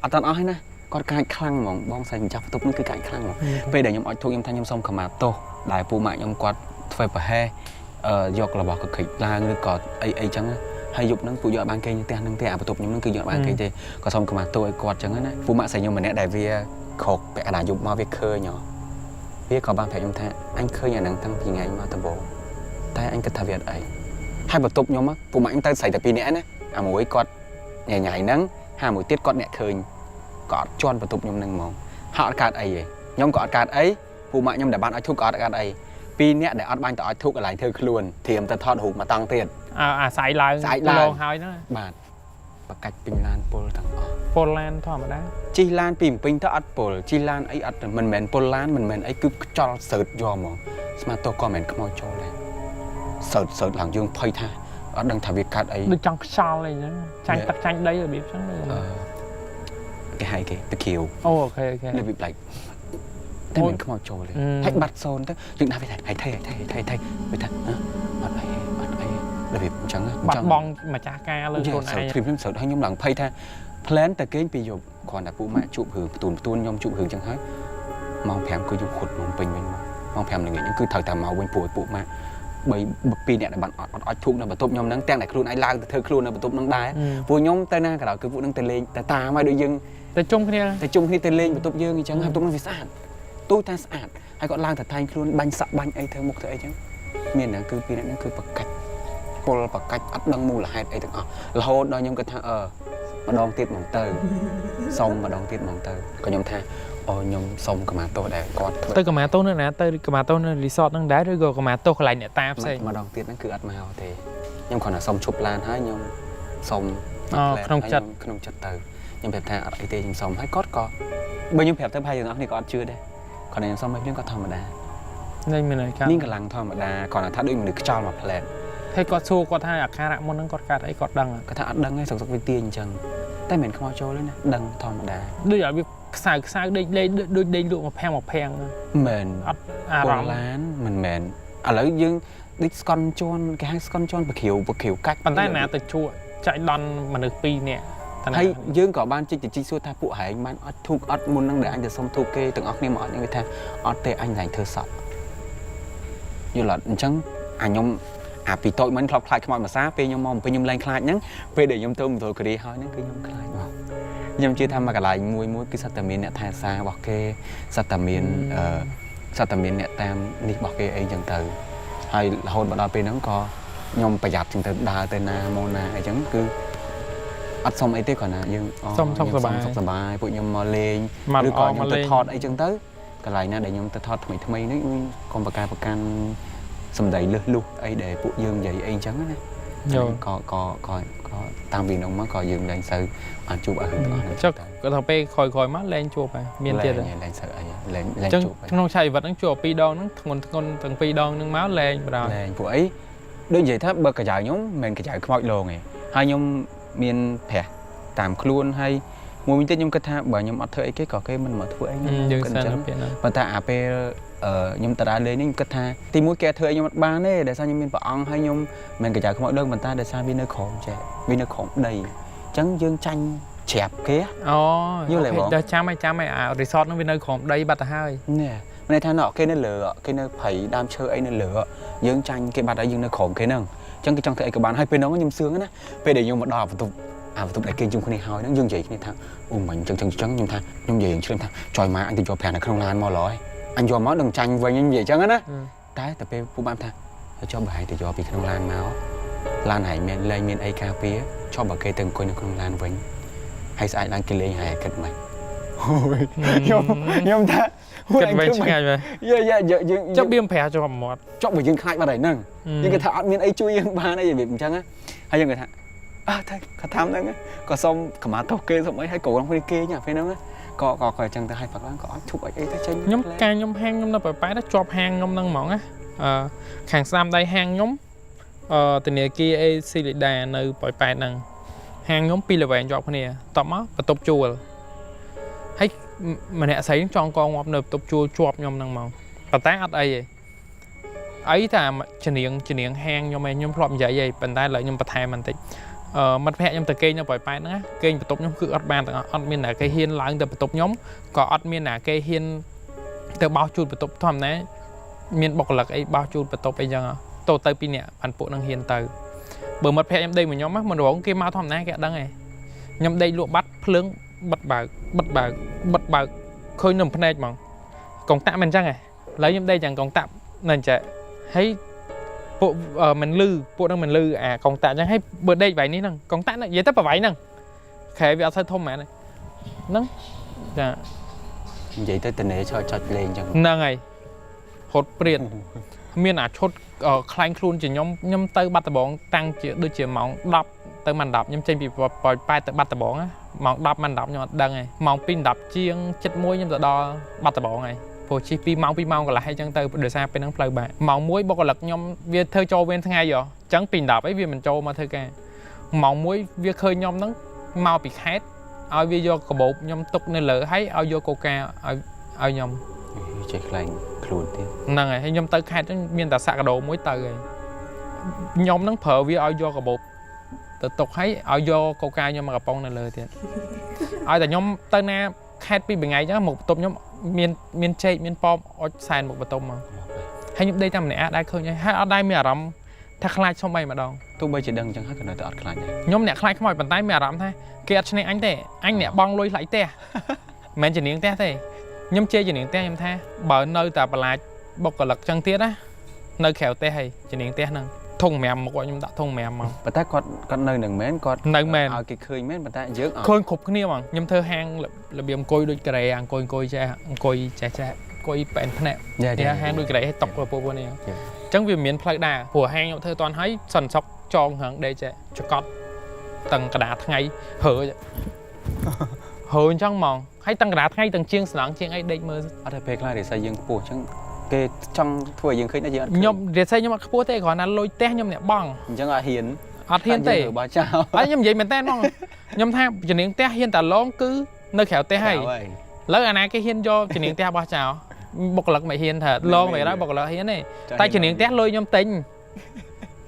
អត់តាន់អស់ហើយណាគាត់កាចខ្លាំងហ្មងបងស្រីម្ចាស់បន្ទប់ហ្នឹងគឺកាចខ្លាំងហ្មងពេលដែលខ្ញុំអុចធុកខ្ញុំថាខ្ញុំសុំខមាទោសដែលពូម៉ាក់ខ្ញុំគាត់ធ្វើប្រហែសយករបស់កខិចឡើងឬក៏អីចឹងហើយយប់ហ្នឹងពូយកបានគេងផ្ទះហ្នឹងទេអាបន្ទប់ខ្ញុំហ្នឹងគឺយកបានគេទេក៏សុំកម្មាទោសឲ្យគាត់ចឹងណាពូម៉ាក់ស្រីខ្ញុំម្នាក់ដែលវាក្រោកពាក់កណ្ដាលយប់មកវាឃើញវាក៏បានប្រាប់ខ្ញុំថាអញឃើញអាហ្នឹងតាំងពីថ្ងៃមកដំបូងតែអញគិតថាវាអត់អីហើយបន្ទប់ខ្ញុំពូម៉ាក់ខ្ញុំទៅស្រីតែ2នាក់ណាអាមួយគាត់ញ៉ៃហ្នឹងហើយមួយទៀតគាត់អ្នកឃើញក៏អត់ជន់បន្ទប់ខ្ញុំហ្នឹងហ្មងហើយអត់កើតអីទេខ្ញុំក៏អត់កើតអីពូម៉ាក់ខ្ញុំដែលបានឲ្យធុកក៏អត់កើតអី2នាក់ដែលអត់បាញ់ទៅឲ្យធុកកន្លែងធ្វើខ្លួនធៀមទៅថតរូបមកតង់ទៀតអាស្អែកឡើងឡងហើយណាបាទបកាច់ពេញឡានពុលទាំងអស់ពុលឡានធម្មតាជិះឡានពីពេញទៅអត់ពុលជិះឡានអីអត់មិនមែនពុលឡានមិនមែនអីគឺខ្យល់សើតយកហ្មងស្មាតទោះក៏មិនមែនខ្មោចចូលដែរសើតឡើងយើងភ័យថាអត់ដឹងថាវាកាត់អីដូចចង់ខ្យល់អីចឹងចាញ់ទឹកចាញ់ដីរបៀបចឹងគេហៅគេទៅគៀវអូខេរបៀប like តែមិនខ្មោចចូលទេហើយបាត់សូនទៅយើងដាក់វាថាថៃវាថាអត់អីរបៀបអញ្ចឹងបាត់បងម្ចាស់ការលើខ្លួនឯងខ្ញុំសើចហើយខ្ញុំឡើងភ័យថា plan តែគេងពីយប់គ្រាន់តែពូម៉ាក់ជួបរឿងផ្ទួនខ្ញុំជួបរឿងអញ្ចឹងហើយម៉ោង5គឺយប់ខុតមកពេញវិញម៉ោង5ល្ងាចហ្នឹងគឺត្រូវតែមកវិញពូម៉ាក់2នាក់ដែលបានអត់ធុកនៅបន្ទប់ខ្ញុំហ្នឹងទាំងតែខ្លួនឯងឡើងទៅធ្វើខ្លួននៅបន្ទប់ហ្នឹងដែរពួកខ្ញុំទៅណាក៏ដោយគឺពួកហ្នឹងទៅលេងតែតាមឲ្យដូចយើងទៅជុំគ្នាទៅលេងបន្ទប់យើងអញ្ចឹងហើយបន្ទប់ហ្នឹងវាស្អាតទូតែស្អាតហើយគាត់ឡើងទៅតែងខ្លួនបាញ់សាក់បាញ់អីធ្វើមុខធ្វើអីចឹងមានណាគឺពីហ្នឹងគឺបកាច់ពលបកាច់អត់ដឹងមូលហេតុអីទាំងអស់រហូតដល់ខ្ញុំគាត់ថាម្ដងទៀតមកទៅសុំម្ដងទៀតមកទៅក៏ខ្ញុំថាខ្ញុំសុំកម្មាទោសដែរគាត់ទៅកម្មាទោសនៅណាទៅកម្មាទោសនៅ resort ហ្នឹងដែរឬក៏កម្មាទោសកន្លែងអ្នកតាផ្សេងម្ដងទៀតហ្នឹងគឺអត់មកទេខ្ញុំគ្រាន់តែសុំឈប់ឡានហើយខ្ញុំសុំក្នុងចិត្តទៅ ខ្ញុំប្រាប់ថាអត់អីទេខ្ញុំសុំហើយគាត់ក៏បើខ្ញុំប្រាប់ទៅហើយទាំងអស់គ្នាក៏អត់ជឿដែរគាត់ខ្ញុំសុំឲ្យខ្ញុំក៏ធម្មតា នេះមានន័យថា នេះកម្លាំងធម្មតាគាត់ថាដូចមនុស្សខ្យល់មកផ្លែត ហើយគាត់សួរគាត់ថាអាការៈមុនហ្នឹងគាត់កាត់អីគាត់ដឹង គាត់ថាអត់ដឹងទេសុកវាទាញអញ្ចឹងតែមិនខ្មោចចូលទេណាដឹងធម្មតា ដូចឲ្យវាខ្សៅដេកដូចដេកលក់មកភាំង មែន អត់អារម្មណ៍ ឡានមិនមែនឥឡូវយើងដូចស្កន់ជន់គេហៅស្កន់ជន់ប្រគ្រាវកាច់ ប៉ុន្តែណាទៅជួចែកដន់មនុស្ស2នាក់ ហើយយើងក៏បានជីកសួរថាពួកហែងបានអត់ធូបអត់មុននឹងដែលអញទៅសុំធូបគេទាំងអស់គ្នាមកអត់ខ្ញុំថាអត់ទេអញឡើងធ្វើសក់យល់អត់អញ្ចឹងអាខ្ញុំអាពីតូចមិនធ្លាប់ខ្លាចខ្មោចភាសាពេលខ្ញុំមកពេលខ្ញុំឡើងខ្លាចហ្នឹងពេលដែលខ្ញុំទៅមណ្ឌលគិរីហើយហ្នឹងគឺខ្ញុំខ្លាចមកខ្ញុំជឿថាមកកន្លែងមួយគឺសត្វតែមានអ្នកថែសាររបស់គេសត្វតែមានអ្នកតាមនេះរបស់គេអីចឹងទៅហើយរហូតមកដល់ពេលហ្នឹងក៏ខ្ញុំប្រយ័ត្នចឹងទៅដើរទៅណាមកណាអីចឹងគឺអត់សុំអីទេគ្រាន់តែយើងសុំសុខសប្បាយពួកខ្ញុំមកលេងឬក៏ខ្ញុំទៅថតអីចឹងទៅកន្លែងណាដែលខ្ញុំទៅថតថ្មីនេះកុំប្រកាន់សម្ដីលឹះលុះអីដែលពួកយើងនិយាយអីចឹងណាក៏តាមពីនោះមកក៏យើងលែងសូវបានជួបអីទាំងអស់ហ្នឹងចុះគាត់ថាពេលក្រោយមកលែងជួបហើយមានទៀតលែងសូវអីលែងជួបក្នុងឆៃវិតហ្នឹងជួប2ដងហ្នឹងធ្ងន់ទាំង2ដងហ្នឹងមកលែងបណ្ដោយលែងពួកអីដូចនិយាយថាបើកាយខ្ញុំមិនកាយខ្មោចលងទេហើយខ្ញុំមានប្រាស់តាមខ្លួនហើយមួយវិញទៀតខ្ញុំគិតថាបើខ្ញុំអត់ធ្វើអីគេក៏គេមិនមកធ្វើអីខ្ញុំគិតអញ្ចឹងប៉ុន្តែអាពេលខ្ញុំតើលេងនេះខ្ញុំគិតថាទីមួយគេធ្វើឲ្យខ្ញុំអត់បានទេដោយសារខ្ញុំមានព្រះអង្គហើយខ្ញុំមិនកាយខ្មោចលងប៉ុន្តែដោយសារវានៅក្រោមចេះវានៅក្រោមដីអញ្ចឹងយើងចាញ់ច្រាប់គេអូយល់ទេបងចាំឲ្យអា resort ហ្នឹងវានៅក្រោមដីបាត់ទៅហើយនេះមានន័យថាគេនៅលើគេនៅព្រៃដើមឈើអីនៅលើយើងចាញ់គេបាត់ហើយយើងនៅក្រោមគេហ្នឹងអញ្ចឹងគេចង់ធ្វើអីក៏បានហើយពេលហ្នឹងខ្ញុំសឿងណាពេលដែលខ្ញុំមកដល់បន្ទប់ដែលគេជុំគ្នាហើយហ្នឹងយើងនិយាយគ្នាថាអូមិនអញ្ចឹងខ្ញុំថាខ្ញុំនិយាយឆ្លើយថាចយម៉ាអញទៅយកប្រាំនៅក្នុងឡានមកឡើយអញយកមកនឹងចាញ់វិញខ្ញុំនិយាយអញ្ចឹងណាតែពេលពូបានថាចុះបើហែងទៅយកពីក្នុងឡានមកឡានហែងមានលែងមានអីការពារចុះបើគេទៅអង្គុយនៅក្នុងឡានវិញហើយស្អែកឡើងគេលេងហែគិតមិនអូយខ្ញុំថាគិតវិញឆ្ងាយមែនយើងចុះបៀមប្រាស់ជាប់មាត់ចុះបើយើងខ្លាចបាត់ហើយហ្នឹងយើងគេថាអត់មានអីជួយយើងបានអីរបៀបអញ្ចឹងហើយយើងគេថាតែគាត់ថាហ្នឹងក៏សុំកម្មាទោសគេសុំអីហើយកូនគ្នាគេញ៉ាពេលហ្នឹងក៏អញ្ចឹងទៅឲ្យផឹកឡើងក៏អត់ឈប់អីទៅចេញខ្ញុំហាងខ្ញុំនៅប៉ែតជាប់ហាងខ្ញុំហ្នឹងហ្មងណាខាងស្ដាំដៃហាងខ្ញុំធនាគារអេស៊ីលីដានៅប៉ែតហ្នឹងហាងខ្ញុំ2ល្វែងជាប់គ្នាតបមកបន្ទប់ជួលហើយម្នាក់ស្រីចង់កងងាប់នៅបន្ទប់ជួលជាប់ខ្ញុំហ្នឹងហ្មងប៉ុន្តែអត់អីទេអីតែជំនាញហាងខ្ញុំឯងខ្ញុំធ្លាប់និយាយឯងប៉ុន្តែឥឡូវខ្ញុំបន្ថែមបន្តិចមិត្តភក្តិខ្ញុំទៅគេងនៅប៉ែតហ្នឹងណាគេងបន្ទប់ខ្ញុំគឺអត់បានទាំងអត់មានអ្នកគេហ៊ានឡើងទៅបន្ទប់ខ្ញុំក៏អត់មានអ្នកគេហ៊ានទៅបោសជូតបន្ទប់ធម្មតាមានបុគ្គលិកអីបោសជូតបន្ទប់អីចឹងទៅពីអ្នកបានពួកនឹងហ៊ានទៅបើមិត្តភក្តិខ្ញុំដេកមួយខ្ញុំមិនរងគេមកធម្មតាគេអត់ដឹងទេខ្ញុំដេកលក់បាត់ភ្លើងបិទបើកឃើញនៅភ្នែកហ្មងកងតាក់មិនអញ្ចឹងទេឥឡូវខ្ញុំដេកយ៉ាងកងតាក់នៅអញ្ចឹងហើយពួកមិនលឺពួកនឹងមិនលឺអាកងតាក់អញ្ចឹងហើយបើដេកវាយនេះហ្នឹងកងតាក់និយាយទៅប្រវាយហ្នឹងខែវាអត់សូវធំមែនហ្នឹងចានិយាយទៅតនេចុចលេងអញ្ចឹងហ្នឹងហើយហត់ព្រាតមានអាឈុតខ្លាញ់ខ្លួនជាខ្ញុំទៅបាត់ដំបងតាំងជាដូចជាម៉ោង10ទៅម៉ោង10ខ្ញុំចេញពីប៉ែតទៅបាត់ដំបងម៉ោង10ម៉ោង10ខ្ញុំអត់ដឹងទេម៉ោង2 10ជាង7:01ខ្ញុំទៅដល់បាត់ដំបងហើយព្រោះជិះ2ម៉ោងកន្លះអញ្ចឹងទៅដោយសារពេលហ្នឹងផ្លូវបែកម៉ោង1បុគ្គលិកខ្ញុំវាធ្វើចូលវេនថ្ងៃហ៎អញ្ចឹង2 10អីវាមិនចូលមកធ្វើការម៉ោង1វាឃើញខ្ញុំហ្នឹងមកពីខេត្តឲ្យវាយកកាបូបខ្ញុំទុកនៅលើហើយឲ្យយកកូកាឲ្យខ្ញុំចេះខ្លាញ់ខ្លួនទៀតហ្នឹងហើយខ្ញុំទៅខេត្តហ្នឹងមានតែសាក់កាដូមួយទៅហើយខ្ញុំហ្នឹងប្រើវាឲ្យយកកាបូបទៅទុកហើយឲ្យយកកូកាខ្ញុំមកកំប៉ុងនៅលើទៀតឲ្យតែខ្ញុំទៅណាខេត្តពីថ្ងៃអញ្ចឹងមកបន្ទប់ខ្ញុំមានចេកមានប៉មអុចសែនមកបន្ទប់មកហើយខ្ញុំដេកតែម្នាក់ដែរឃើញហើយអត់ដែរមានអារម្មណ៍ថាខ្លាចសុំអីម្ដងទោះបីជាដឹងអញ្ចឹងហើយក៏នៅតែអត់ខ្លាចដែរខ្ញុំអ្នកខ្លាចខ្មោចប៉ុន្តែមានអារម្មណ៍ថាគេអត់ឈ្នះអញទេអញអ្នកបងលុយថ្លៃផ្ទះមិនមែនជានាងផ្ទះទេខ្ញុំជេរជានាងផ្ទះខ្ញុំថាបើនៅតែបន្លាចបុគ្គលិកចឹងទៀតណានៅក្រៅផ្ទះហើយជានាងផ្ទះហ្នឹងធុង5មកខ្ញុំដាក់ធុង5មកប៉ុន្តែគាត់នៅនឹងមែនគាត់នៅមែនឲ្យគេឃើញមែនប៉ុន្តែយើងឃើញគ្រប់គ្នាហ្មងខ្ញុំធ្វើហាងរបៀបអង្គុយដូចការ៉េអង្គុយចេះអង្គុយចេះអង្គុយប៉ែនភ្នាក់តែហាងដូចការ៉េឲ្យតុកពួកនេះអញ្ចឹងវាមានផ្លូវដើរព្រោះហាងខ្ញុំធ្វើតន់ហើយសន្សុកចងរងដេកចេះចកត់តឹងកដាថ្ងៃហើ hồi trong mòn hay tăng đá hay tăng chiêng sẵn chiêng ấy định mơ ở đây về lại để xây dựng bùa chẳng cái trong tuổi dựng khơi nó gì nhom để xây nhưng mà bố tê còn là lôi té nhom nhẹ bong chẳng là hiền hiên tê bà chào ấy nhom vậy mình té non nhom tham chỉ niệm té hiên ta lón cứ nơi khéo té hay lỡ anh cái hiên do chỉ niệm té ba chào bộc lực mày hiên thật lon mày đó bộc lực hiên này tay chỉ niệm té lôi nhom tinh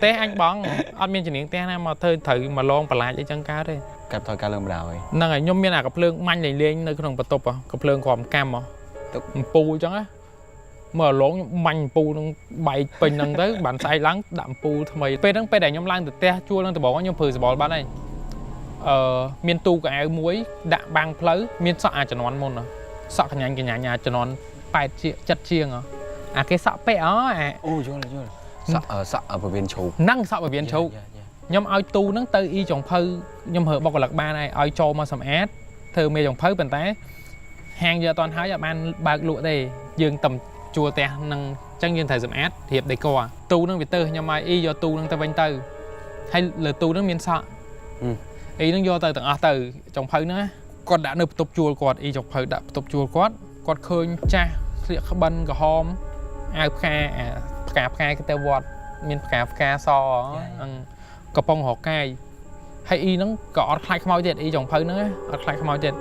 té anh bong anh miên chỉ niệm té này mà thơi thử mà lon bà lại cho chân cá đây cặp thôi cá lông đào ấy năng này nhom miên à cặp lương manh lên lên nơi cái đồng bật tục à cặp lương còn cam mà pu chẳng á mở lốn manh pu nó bay pin năng tới bạn say lắng đạm pu thay pe đắng pe để nhom lang từ te chua lang từ bỏ nhom phừ bỏ bán này miên tu cái áo muối đạm băng phơi miên sọ cho nó ăn môn à sọ cái nhà cho nó bài chặt chiêng à cái sọ pe ó à ôi sọ ở bên chụp năng sọ ở bên chụp nhom ao tu năng từ y trồng phơi nhom hở bọc lạc ba này ao cho mà sầm át thơ mê trồng phơi bên té hàng giờ toàn hái giờ ban bạc lụa đây dương tầm chùa te năng chân dương thời sầm át hiệp đây co tu năng việt tư nhom ai y do tu năng tây vinh tư hay là tu năng miên sọ y năng do từ tầng từ trồng phơi nữa còn đã nộp tục chùa quạt y trồng phơi đã tục chùa quát quạt khơi cha liệt khắp bân cả hôm ao kha cà cái teo vọt miên cà soกระปองหอกไก่ให้อีนั่งกอดคลายขมเอาเจ็ดอีจงเพิ่งนั่งคลายขมเอาเจ็ด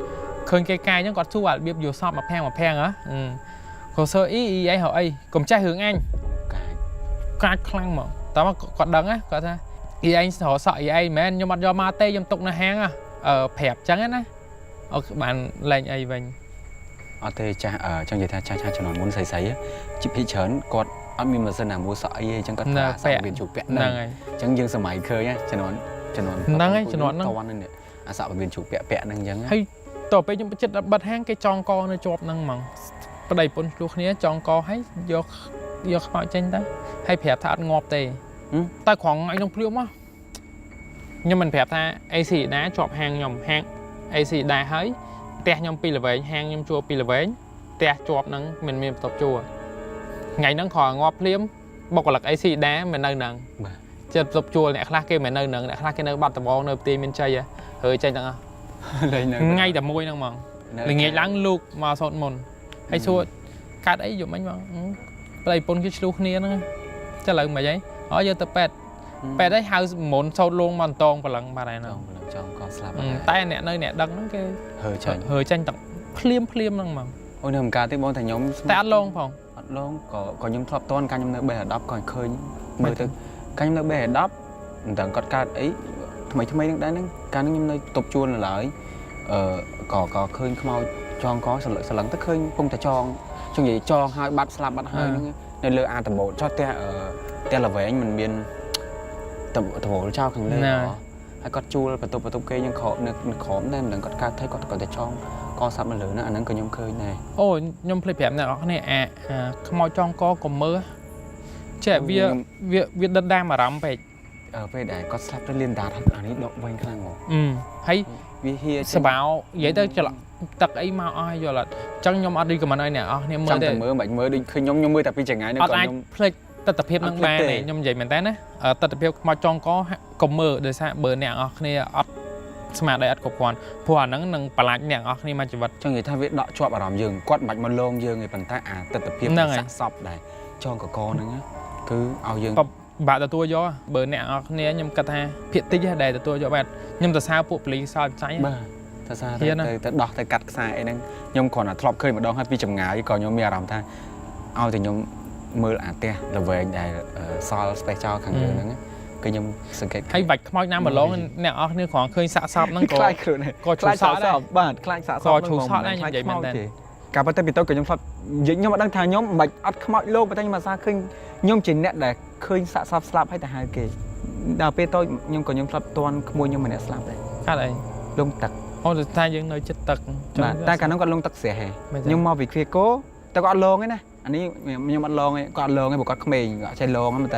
เคยไกลๆนั่งกอดชั่วเบียบอยู่ซอบมาแพงเหรอขอเซอร์อีไอ้เหรอไอ้กลมใจหึงanhกคลั่งมั้งแต่ว่ากอดดังáกอดท่าอีanhหอสอยไอ้แม่ยมบัดยมมาเต้ยมตกในแห้งแผลจังนะเอาบ้านแรงไอ้វិញở đây cha ở trong vậy ta cha cho nó muốn sấy chụp thị trấn cọt anh mình mà dân nào mua sợi chẳng có thả sang biển chụp vẹn này chẳng dương sớm mày khơi nhá cho nó to anh này sợi biển chụp vẹn năng chẳng hayต่อไปยังจะบัดแห้งcáiจองกอในจอบนั่งมั่งประเดี๋ยวปนลูกนี้จองกอให้ยกหอยเจนได้ให้แผลทานงอบเตะแต่ของไอ้น้องเปรี้ยวมั้งnhưng mình phép ta ai xì đá chọp hang nhom hang ai xì đá hấy te nhom pi là vậy hang nhom chua pi là vậy te chọp nắng mình tập chua ngày nắng khò ngọt liếm bọc là ai xì đá mình nơi nắng chợt tập chua này khác kia mình nơi nắng này khác kia nơi bắt tập bóng nơi tim bên chơi à hơi chơi nắng ngay tập môi nắng mỏng mình nghe lắng lục mà sọt mồn hay xua cắt ấy dùng mấy mỏng đây pon cái lúc này nữa cho lại mà giấy ở giờ tập pet pet đấy hao muốn sọt luôn mòn tông và lần bà này nào tay nè nơi nè đắng cái hơi tranh tập phim năng mỏng ôi nằm cá tiếp bóng thành nhóm tay ăn luôn phòng luôn có nhóm thọp tôn cá nhóm nơi bè đắp còn khơi mười từ cá nhóm nơi bè đắp đằng cọt cá ấy mấy đấy cá nhóm nơi tục chuôn là lại có khơi không mau tròn có sờ lắng tức khơi không thể tròn trong vậy cho hai bắt slap bắt hơi nên lừa à tầm bộ cho te là vậy anh mình biên tầm bộ trao thằng lên đó hay cọt chua và tục cây nhưng khó nên đằng cọt cá thấy cọt thể tròn co sắp mà lớn nữa anh đang cần nhom khơi này ôi nhom phơi phèm này nó này không mau tròn co còn mơ trẻ việc đơn đang mà rắm về về để có slap nó liên đạt anh ấy động quanh khang hay sờ báo vậy tới cho là tật ấy mau ai rồi là chân nhom ăn đi của mình ơi nè nem mơ đây mơ đi khi nhom mơ tập đi chẳng ai nữa còn nhom phơi tập hiệp năng ba này nhom vậy mình té đấy tập hiệp mau tròn có còn mơ để xa bờ nè nàyสมาได้อัดกบก่อนพวกนั้นนังปลาเนี่ยอ๋อนี่มันจะวัด cho người ta viết đọ cho bảo đảm dừng quát bạch mà lông dừng người bàn tay tập phim sạch sọc này cho cả con nữa cứ ao dừng bạn là tôi do bờ nèอ๋อนี่ยำกระทาเพียรติยาใดแต่ตัวแบบยำแต่ซาปุ๊บลีซาใจแต่ซาแต่ดอกแต่กัดซาไอ้นั่งยำก่อนทลอบเคยมาดองให้พี่จำงายก่อนยำมีอารมณ์ท่าเอาแต่ยำมือเตี้ยเราเวงใหญ่ซอลสเปเชียลขังเดือนนั้นก็ยังสังเกตให้บัดขโมยน้ำมาล้องเนี่ยอ๋อเนี่ยของเคยสะสมนั่งก็ก็ชูซอได้บ้านคล้ายสะสมก็ชูซอได้ยังใหญ่เหมือนกันการปฏิบัติตัวกับยมฟอดยิ่งยมมาตั้งทางยมบัดอัดขโมยโลกไปตั้งมาซาขึ้นยมจีนเนี่ยแต่เคยสะสมสลับให้แต่หายเกยดาวเปโต้ยมกับยมฟอดตอนขโมยยมมาเนี่ยสลับเลยอะไรลงตักโอ้แต่ทางยังเลยจะตักแต่การนั้นก็ลงตักเสียแห่ยมมาวิเคราะห์โก้แต่ก็อัดลงไงนะอันนี้ยมอัดลงไงก็อัดลงไงบอกก็ขโมยก็ใช้ลงนั่นแ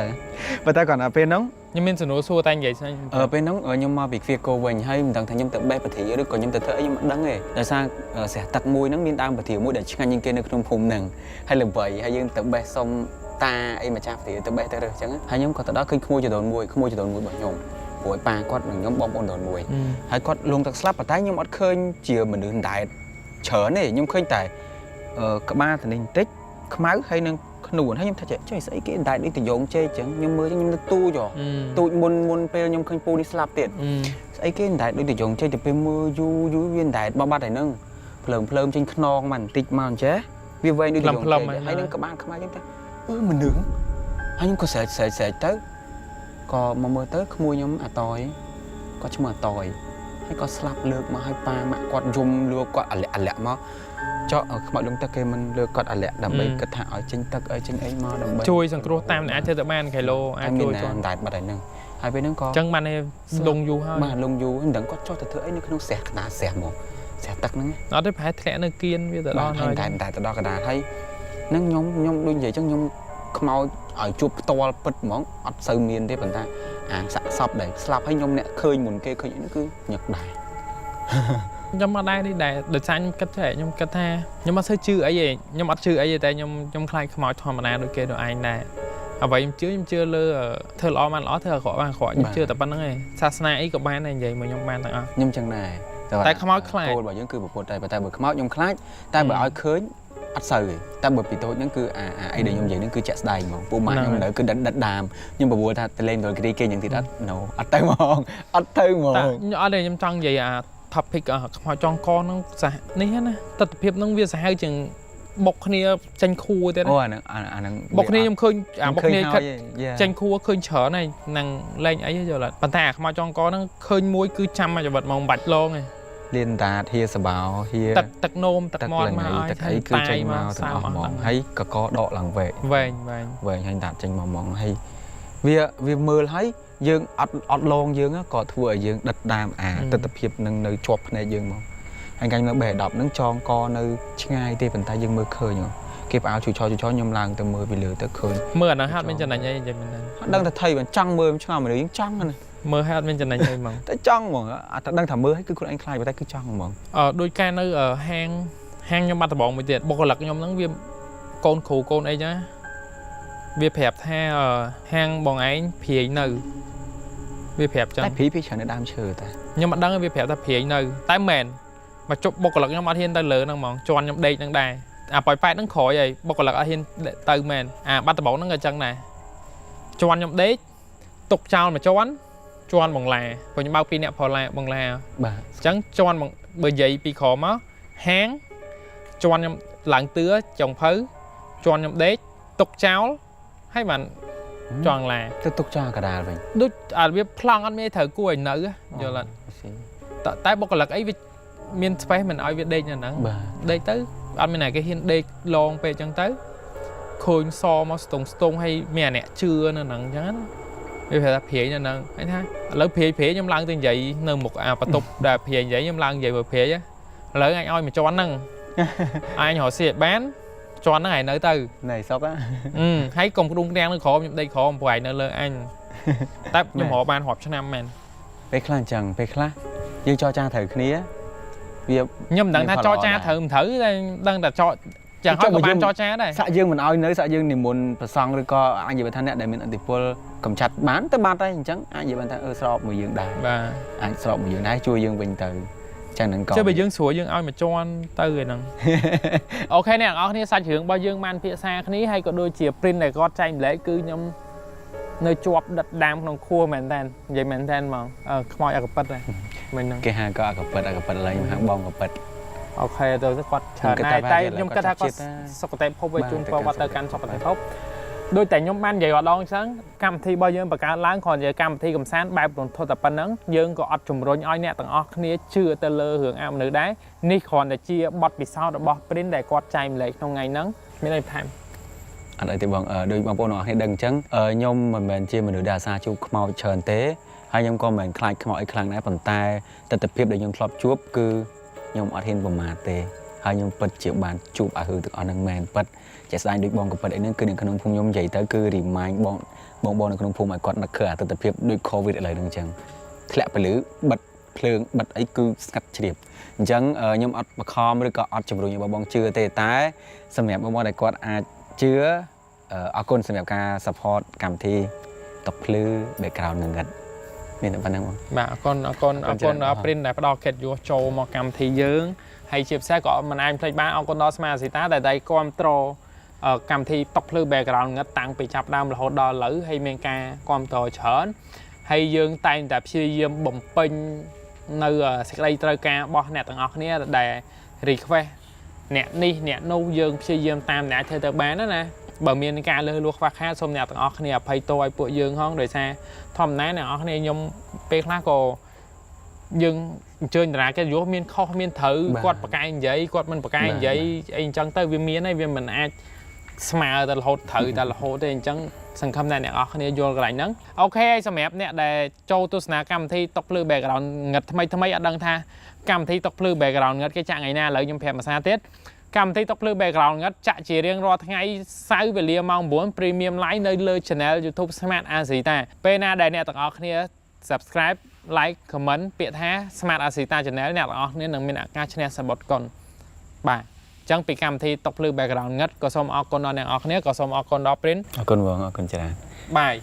ต่ก่อนเป็นน้องnhưng mình sẽ nói xua tay vậy sao bên đó nhưng mà việc việc cô mình hay mình thằng nhom tự bé bật thì được còn nhom tự thở nhưng mà đắng này là sao sẽ tặc môi nó miên đang bật thì môi để chiếc anh kia nó trong phùng nằng hay là vậy hay nhưng tự bé xong ta ấy mà chạp thì tự bé tới được chẳng hay nhóm còn tự đó khi môi cho đồn môi bỏ nhom ព្រោះប៉ាគាត់នឹងខ្ញុំបងប្អូនដល់មួយហើយគាត់លងទឹកស្លាប់ប៉ុន្តែខ្ញុំអត់ឃើញជាមនុស្សដែលច្រើនទេខ្ញុំឃើញតែក្បាលតនេះបន្តិចខ្មៅហើយនឹងខ្លួនហើយខ្ញុំថាចុះស្អីគេដែលដូចតយងជេអញ្ចឹងខ្ញុំមើលខ្ញុំទៅទូចមុនពេលខ្ញុំឃើញពូនេះស្លាប់ទៀតស្អីគេដែលដូចតយងជេទៅពេលមើលយូរវាដែលបបាត់ហើយនឹងភ្លើមចេញខ្នងមកបន្តិចមកអញ្ចេះវាវែងដូចតយងជេហើយនឹងក្បាលខ្មៅអញ្ចឹងថាមនុស្សហើយខ្ញុំក៏ស្រែកទៅក៏មកមើលទៅក្មួយខ្ញុំអាតយគាត់ឈ្មោះអាតយហើយក៏ស្លាប់លើកមកឲ្យប៉ាម៉ាក់គាត់យំលើគាត់អាលាក់មកចោខ្មោចលងទឹកគេមិនលើគាត់អាលាក់ដើម្បីគិតថាឲ្យចេញទឹកឲ្យចេញអីមកដើម្បីជួយសង្គ្រោះតាមអាចធ្វើទៅបានគីឡូអាចជួយចុះតែបាត់ហើយនឹងហើយពេលហ្នឹងក៏អញ្ចឹងបានលងយូរហើយបាទលងយូរមិនដឹងគាត់ចុះទៅធ្វើអីនៅក្នុងស្រះកណ្ដាលស្រះមកស្រះទឹកហ្នឹងអត់ទេប្រហែលធ្លាក់នៅគៀនវាទៅដល់ហើយតែទៅដល់កណ្ដាលហើយហ្នឹងខ្ញុំដូចនិយាយអញ្ចឹងខ្ញុំខ្មោចឲ្យជួបផ្ទាល់ពិតហ្មងអត់សូវមានទេប៉ុន្តែអាសាក់សពដែលស្លាប់ហើយខ្ញុំអ្នកឃើញមុនគេឃើញហ្នឹងគឺញឹកដែរខ្ញុំអត់ដែរនេះដែរដោយសារខ្ញុំគិតថាខ្ញុំអត់សូវជឿអីទេខ្ញុំអត់ជឿអីទេតែខ្ញុំខ្លាចខ្មោចធម្មតាដូចគេដូចឯងដែរអ្វីខ្ញុំជឿលើធ្វើល្អបានល្អធ្វើអាក្រក់បានអាក្រក់ខ្ញុំជឿតែប៉ុណ្្នឹងឯងសាសនាអីក៏បានដែរនិយាយមកខ្ញុំបានទាំងអស់ខ្ញុំចឹងដែរតែខ្មោចខ្លាចគោលរបស់យើងគឺប្រពុតតែបើខ្មោចខ្ញុំខ្លាចតែបើឲ្យឃើញអត់សូវទេតែបើពីតូចហ្នឹងគឺអីដែលខ្ញុំនិយាយហ្នឹងគឺចាក់ស្ដែងហ្មងពូម៉ាក់ខ្ញុំនៅគឺដិតដាមខ្ញុំបបួលថាទៅលេងដល់គ្រីគេយ៉ាងទៀតអត់អត់ទៅហ្មងអត់ទេខ្ញុំចង់និយាយtopic ខ្មោចចងកហ្នឹងនេះណាទស្សនភាពហ្នឹងវាសាហាវជាងបុកគ្នាចាញ់ខួរទៀតអាហ្នឹងបុកគ្នាខ្ញុំឃើញបុកគ្នាចាញ់ខួរឃើញច្រើនហើយនឹងលេងអីយល់ប៉ុន្តែខ្មោចចងកហ្នឹងឃើញមួយគឺចាំមកជីវិតមកបាច់ឡងឯងលៀនតាធាសបោហៀទឹកនោមទឹកមាត់មកឲ្យទឹកអីគឺចេញមកទាំងអស់ហ្មងហើយកកដកឡើងវែងហើយដាត់ចេញមកហ្មងហើយវាមើលហើយយើងអត់ឡងយើងក៏ធ្វើឲ្យយើងដិតដាមទស្សនភាពនឹងនៅជាប់ភ្នែកយើងមកហើយកាញ់នៅបេះ10ហ្នឹងចងកនៅឆ្ងាយទេប៉ុន្តែយើងមើលឃើញគេផ្អើលជួយខ្ញុំឡើងទៅមើលពីលើទៅឃើញមើលអាហ្នឹងហាត់មានចំណេញអីនិយាយមែនទេអត់ដឹងថាថៃមិនចង់មើលឆ្ងល់មនុស្សយើងចង់ណាមើលហាត់មានចំណេញអីហ្មងតែចង់ហ្មងអត់ដឹងថាមើលឲ្យគឺខ្លួនឯងខ្លាចតែគឺចង់ហ្មងដោយការនៅហាងខ្ញុំបាត់ដំបងមួយទៀតបុគ្គលិកខ្ញុំហ្នឹងវាកូនគ្រូកូនអីចឹងវាប្រាប់ថាហាងបងឯងព្រាយនៅវាប្រាប់ចឹងតែព្រាយច្រើននៅដើមឈើតែខ្ញុំអត់ដឹងវាប្រាប់ថាព្រាយនៅតែមែនមកជប់បុគ្គលិកខ្ញុំអត់ហ៊ានទៅលើហ្នឹងហ្មងជន់ខ្ញុំដេកហ្នឹងដែរអាប៉ោយប៉ែតហ្នឹងក្រោយហើយបុគ្គលិកអត់ហ៊ានទៅមែនបាត់ដំបងហ្នឹងក៏ចឹងដែរជន់ខ្ញុំដេកទុកចោលមួយជន់បងឡាព្រោះខ្ញុំបើកពីអ្នកផលឡាបងឡាបាទអញ្ចឹងជន់បើនិយាយពីក្រោមមកហាងជន់ខ្ញុំឡើងទឿចុងភៅជន់ខ្ញុំដេកទុកចោលហើយបានចង់ឡាទៅទុកចោលកដាលវិញដូចវាប្លង់អត់មានត្រូវគួរឲ្យនៅយល់អត់តែបុគ្គលិកអីវាមាន space មិនឲ្យវាដេកនៅហ្នឹងដេកទៅអត់មានណាគេហ៊ានដេកឡងពេកអញ្ចឹងទៅឃើញសមកស្ទងហើយមានអ្នកជឿនៅហ្នឹងអញ្ចឹងណាវាប្រាប់ថាព្រាយនៅហ្នឹងហើយថាឥឡូវព្រាយខ្ញុំឡើងទៅនិយាយនៅមុខបន្ទប់ដែលព្រាយនិយាយខ្ញុំឡើងនិយាយបើព្រាយឥឡូវអញឲ្យមួយជាន់ហ្នឹងអញរកស៊ីឲ្យបានជាន់ហ្នឹងឯងនៅទៅណែសុកហើយកុំក្ដុងក្រាំងនៅក្រោមខ្ញុំដេកក្រោមព្រោះឯងនៅលើអញតែខ្ញុំរកបានរាប់ឆ្នាំមែនពេលខ្លះអញ្ចឹងពេលខ្លះយើងចរចាត្រូវគ្នាវាខ្ញុំមិនដឹងថាចរចាត្រូវមិនត្រូវតែដឹងតែចរចាហើយក៏បានចរចាដែរសាក់យើងមិនឲ្យនៅសាក់យើងនិមន្តប្រសង់ឬក៏អាចនិយាយថាអ្នកដែលមានឥទ្ធិពលកំចាត់បានទៅបានតែអញ្ចឹងអាចនិយាយបានថាស្របមួយយើងដែរបាទអាចស្របមួយយើងដែរជួយយើងវិញទៅចឹងហ្នឹងក៏ចុះបើយើងស្រួលយើងឲ្យមួយជាន់ទៅឯហ្នឹងអូខេអ្នកទាំងអស់គ្នាសាច់រឿងរបស់យើងបានភាសាគ្នាហើយក៏ដូចជា print ដែលគាត់ចែកម្លែកគឺខ្ញុំនៅជាប់ដិតដាមក្នុងខួរមែនតើនិយាយមែនតើហ្មងខ្មោចអកប៉ិតដែរមិនហ្នឹងគេហៅក៏អកប៉ិតឡើយហៅបងកប៉ិតអូខេទៅគាត់ច្រើនដែរតែខ្ញុំគិតថាគាត់សុខភាពភពវាជូនពរគាត់ទៅកាន់សុខភាពភពដោយតែខ្ញុំបាននិយាយម្ដងអញ្ចឹងកម្មវិធីរបស់យើងបង្កើតឡើងគ្រាន់តែកម្មវិធីកម្សាន្តបែបរន្ធត់តែប៉ុណ្្នឹងយើងក៏អត់ជំរុញឲ្យអ្នកទាំងអស់គ្នាជឿទៅលើរឿងអមនុស្សដែរនេះគ្រាន់តែជាបទពិសោធន៍របស់ Print ដែលគាត់ចែកម្លែកក្នុងថ្ងៃហ្នឹងមានអីថែមអត់អីទេបងដូចបងប្អូនទាំងអស់គ្នាដឹងអញ្ចឹងខ្ញុំមិនមែនជាមនុស្សដែលអាសាជួបខ្មោចច្រើនទេហើយខ្ញុំក៏មិនមែនខ្លាចខ្មោចអីខ្លាំងដែរប៉ុន្តែទស្សនវិជ្ជាដែលខ្ញុំធ្លាប់ជួបគឺខ្ញុំអត់ហ៊ានប្រមាថទេហើយខ្ញុំពិតជាបានជួបអារឿងទាំងអស់ហ្នឹងមែនពិតជាស្ដាយដូចបងក៏ពិតអីហ្នឹងគឺនៅក្នុងភូមិខ្ញុំនិយាយទៅគឺ remind បងនៅក្នុងភូមិឲ្យគាត់នឹកឃើញអាទិដ្ឋភាពដូច COVID ឥឡូវហ្នឹងអញ្ចឹងធ្លាក់ពលឺបិទភ្លើងបិទអីគឺស្ងាត់ជ្រាបអញ្ចឹងខ្ញុំអត់បខំឬក៏អត់ជំរុញឲ្យបងជឿទេតែសម្រាប់បងដែលគាត់អាចជឿអរគុណសម្រាប់ការ support កម្មវិធីតុកភ្លឺ background នឹងគាត់ មានតែប៉ុណ្្នឹងបង បាទអរគុណដល់ព្រិនដែលផ្ដល់កិត្តិយសចូលមកកម្មវិធីយើងហើយជាពិសេសក៏មិនអាចភ្លេចបានអរគុណដល់ស្មារតីតាដែលដៃគ្រប់គ្រងកម្មវិធីតុកភ្លឺ background ងឹតតាំងពីចាប់ដើមរហូតដល់ឥឡូវហើយមានការគ្រប់គ្រងច្រើនហើយយើងតែងតែព្យាយាមបំពេញនៅសេចក្តីត្រូវការរបស់អ្នកទាំងអស់គ្នាដែល request អ្នកនេះអ្នកនោះយើងព្យាយាមតាមអ្នកធ្វើទៅបានណាបើមានការលើសលួសខ្វះខាតសូមអ្នកទាំងអស់គ្នាអភ័យទោសឲ្យពួកយើងហងដោយសារធម្មតាអ្នកទាំងអស់គ្នាខ្ញុំពេលខ្លះក៏យើងអញ្ជើញតារាកិត្តិយសមានខុសមានត្រូវគាត់ប្រកែកនិយាយគាត់មិនប្រកែកនិយាយអីអញ្ចឹងទៅវាមានហើយវាមិនអាចស្មើតែរហូតត្រូវតែរហូតទេអញ្ចឹងសង្ឃឹមថាអ្នកនរគ្នាយល់កន្លែងហ្នឹងអូខេហើយសម្រាប់អ្នកដែលចូលទស្សនាកម្មវិធីតុកភ្លឺ background ងឹតថ្មីអត់ដឹងថាកម្មវិធីតុកភ្លឺ background ងឹតគេចាក់ថ្ងៃណាឥឡូវខ្ញុំប្រាប់មួយសារទៀតកម្មវិធីតុកភ្លឺ background ងឹតចាក់ជារៀងរាល់ថ្ងៃសៅរ៍វេលាម៉ោង 9 Premium Live នៅលើ Channel YouTube Smart Asita ពេលណាដែលអ្នកទាំងអស់គ្នា Subscribe Like Comment ពាក្យថា Smart Asita Channel អ្នកទាំងអស់គ្នានឹងមានឱកាសឈ្នះសំបុត្រកុនបាទចឹងពីកម្មវិធីតុកភ្លឺ background ងឹតក៏សូមអរគុណដល់អ្នកនរគ្នាក៏សូមអរគុណដល់ Print អរគុណបងអរគុណច្រើនបាយ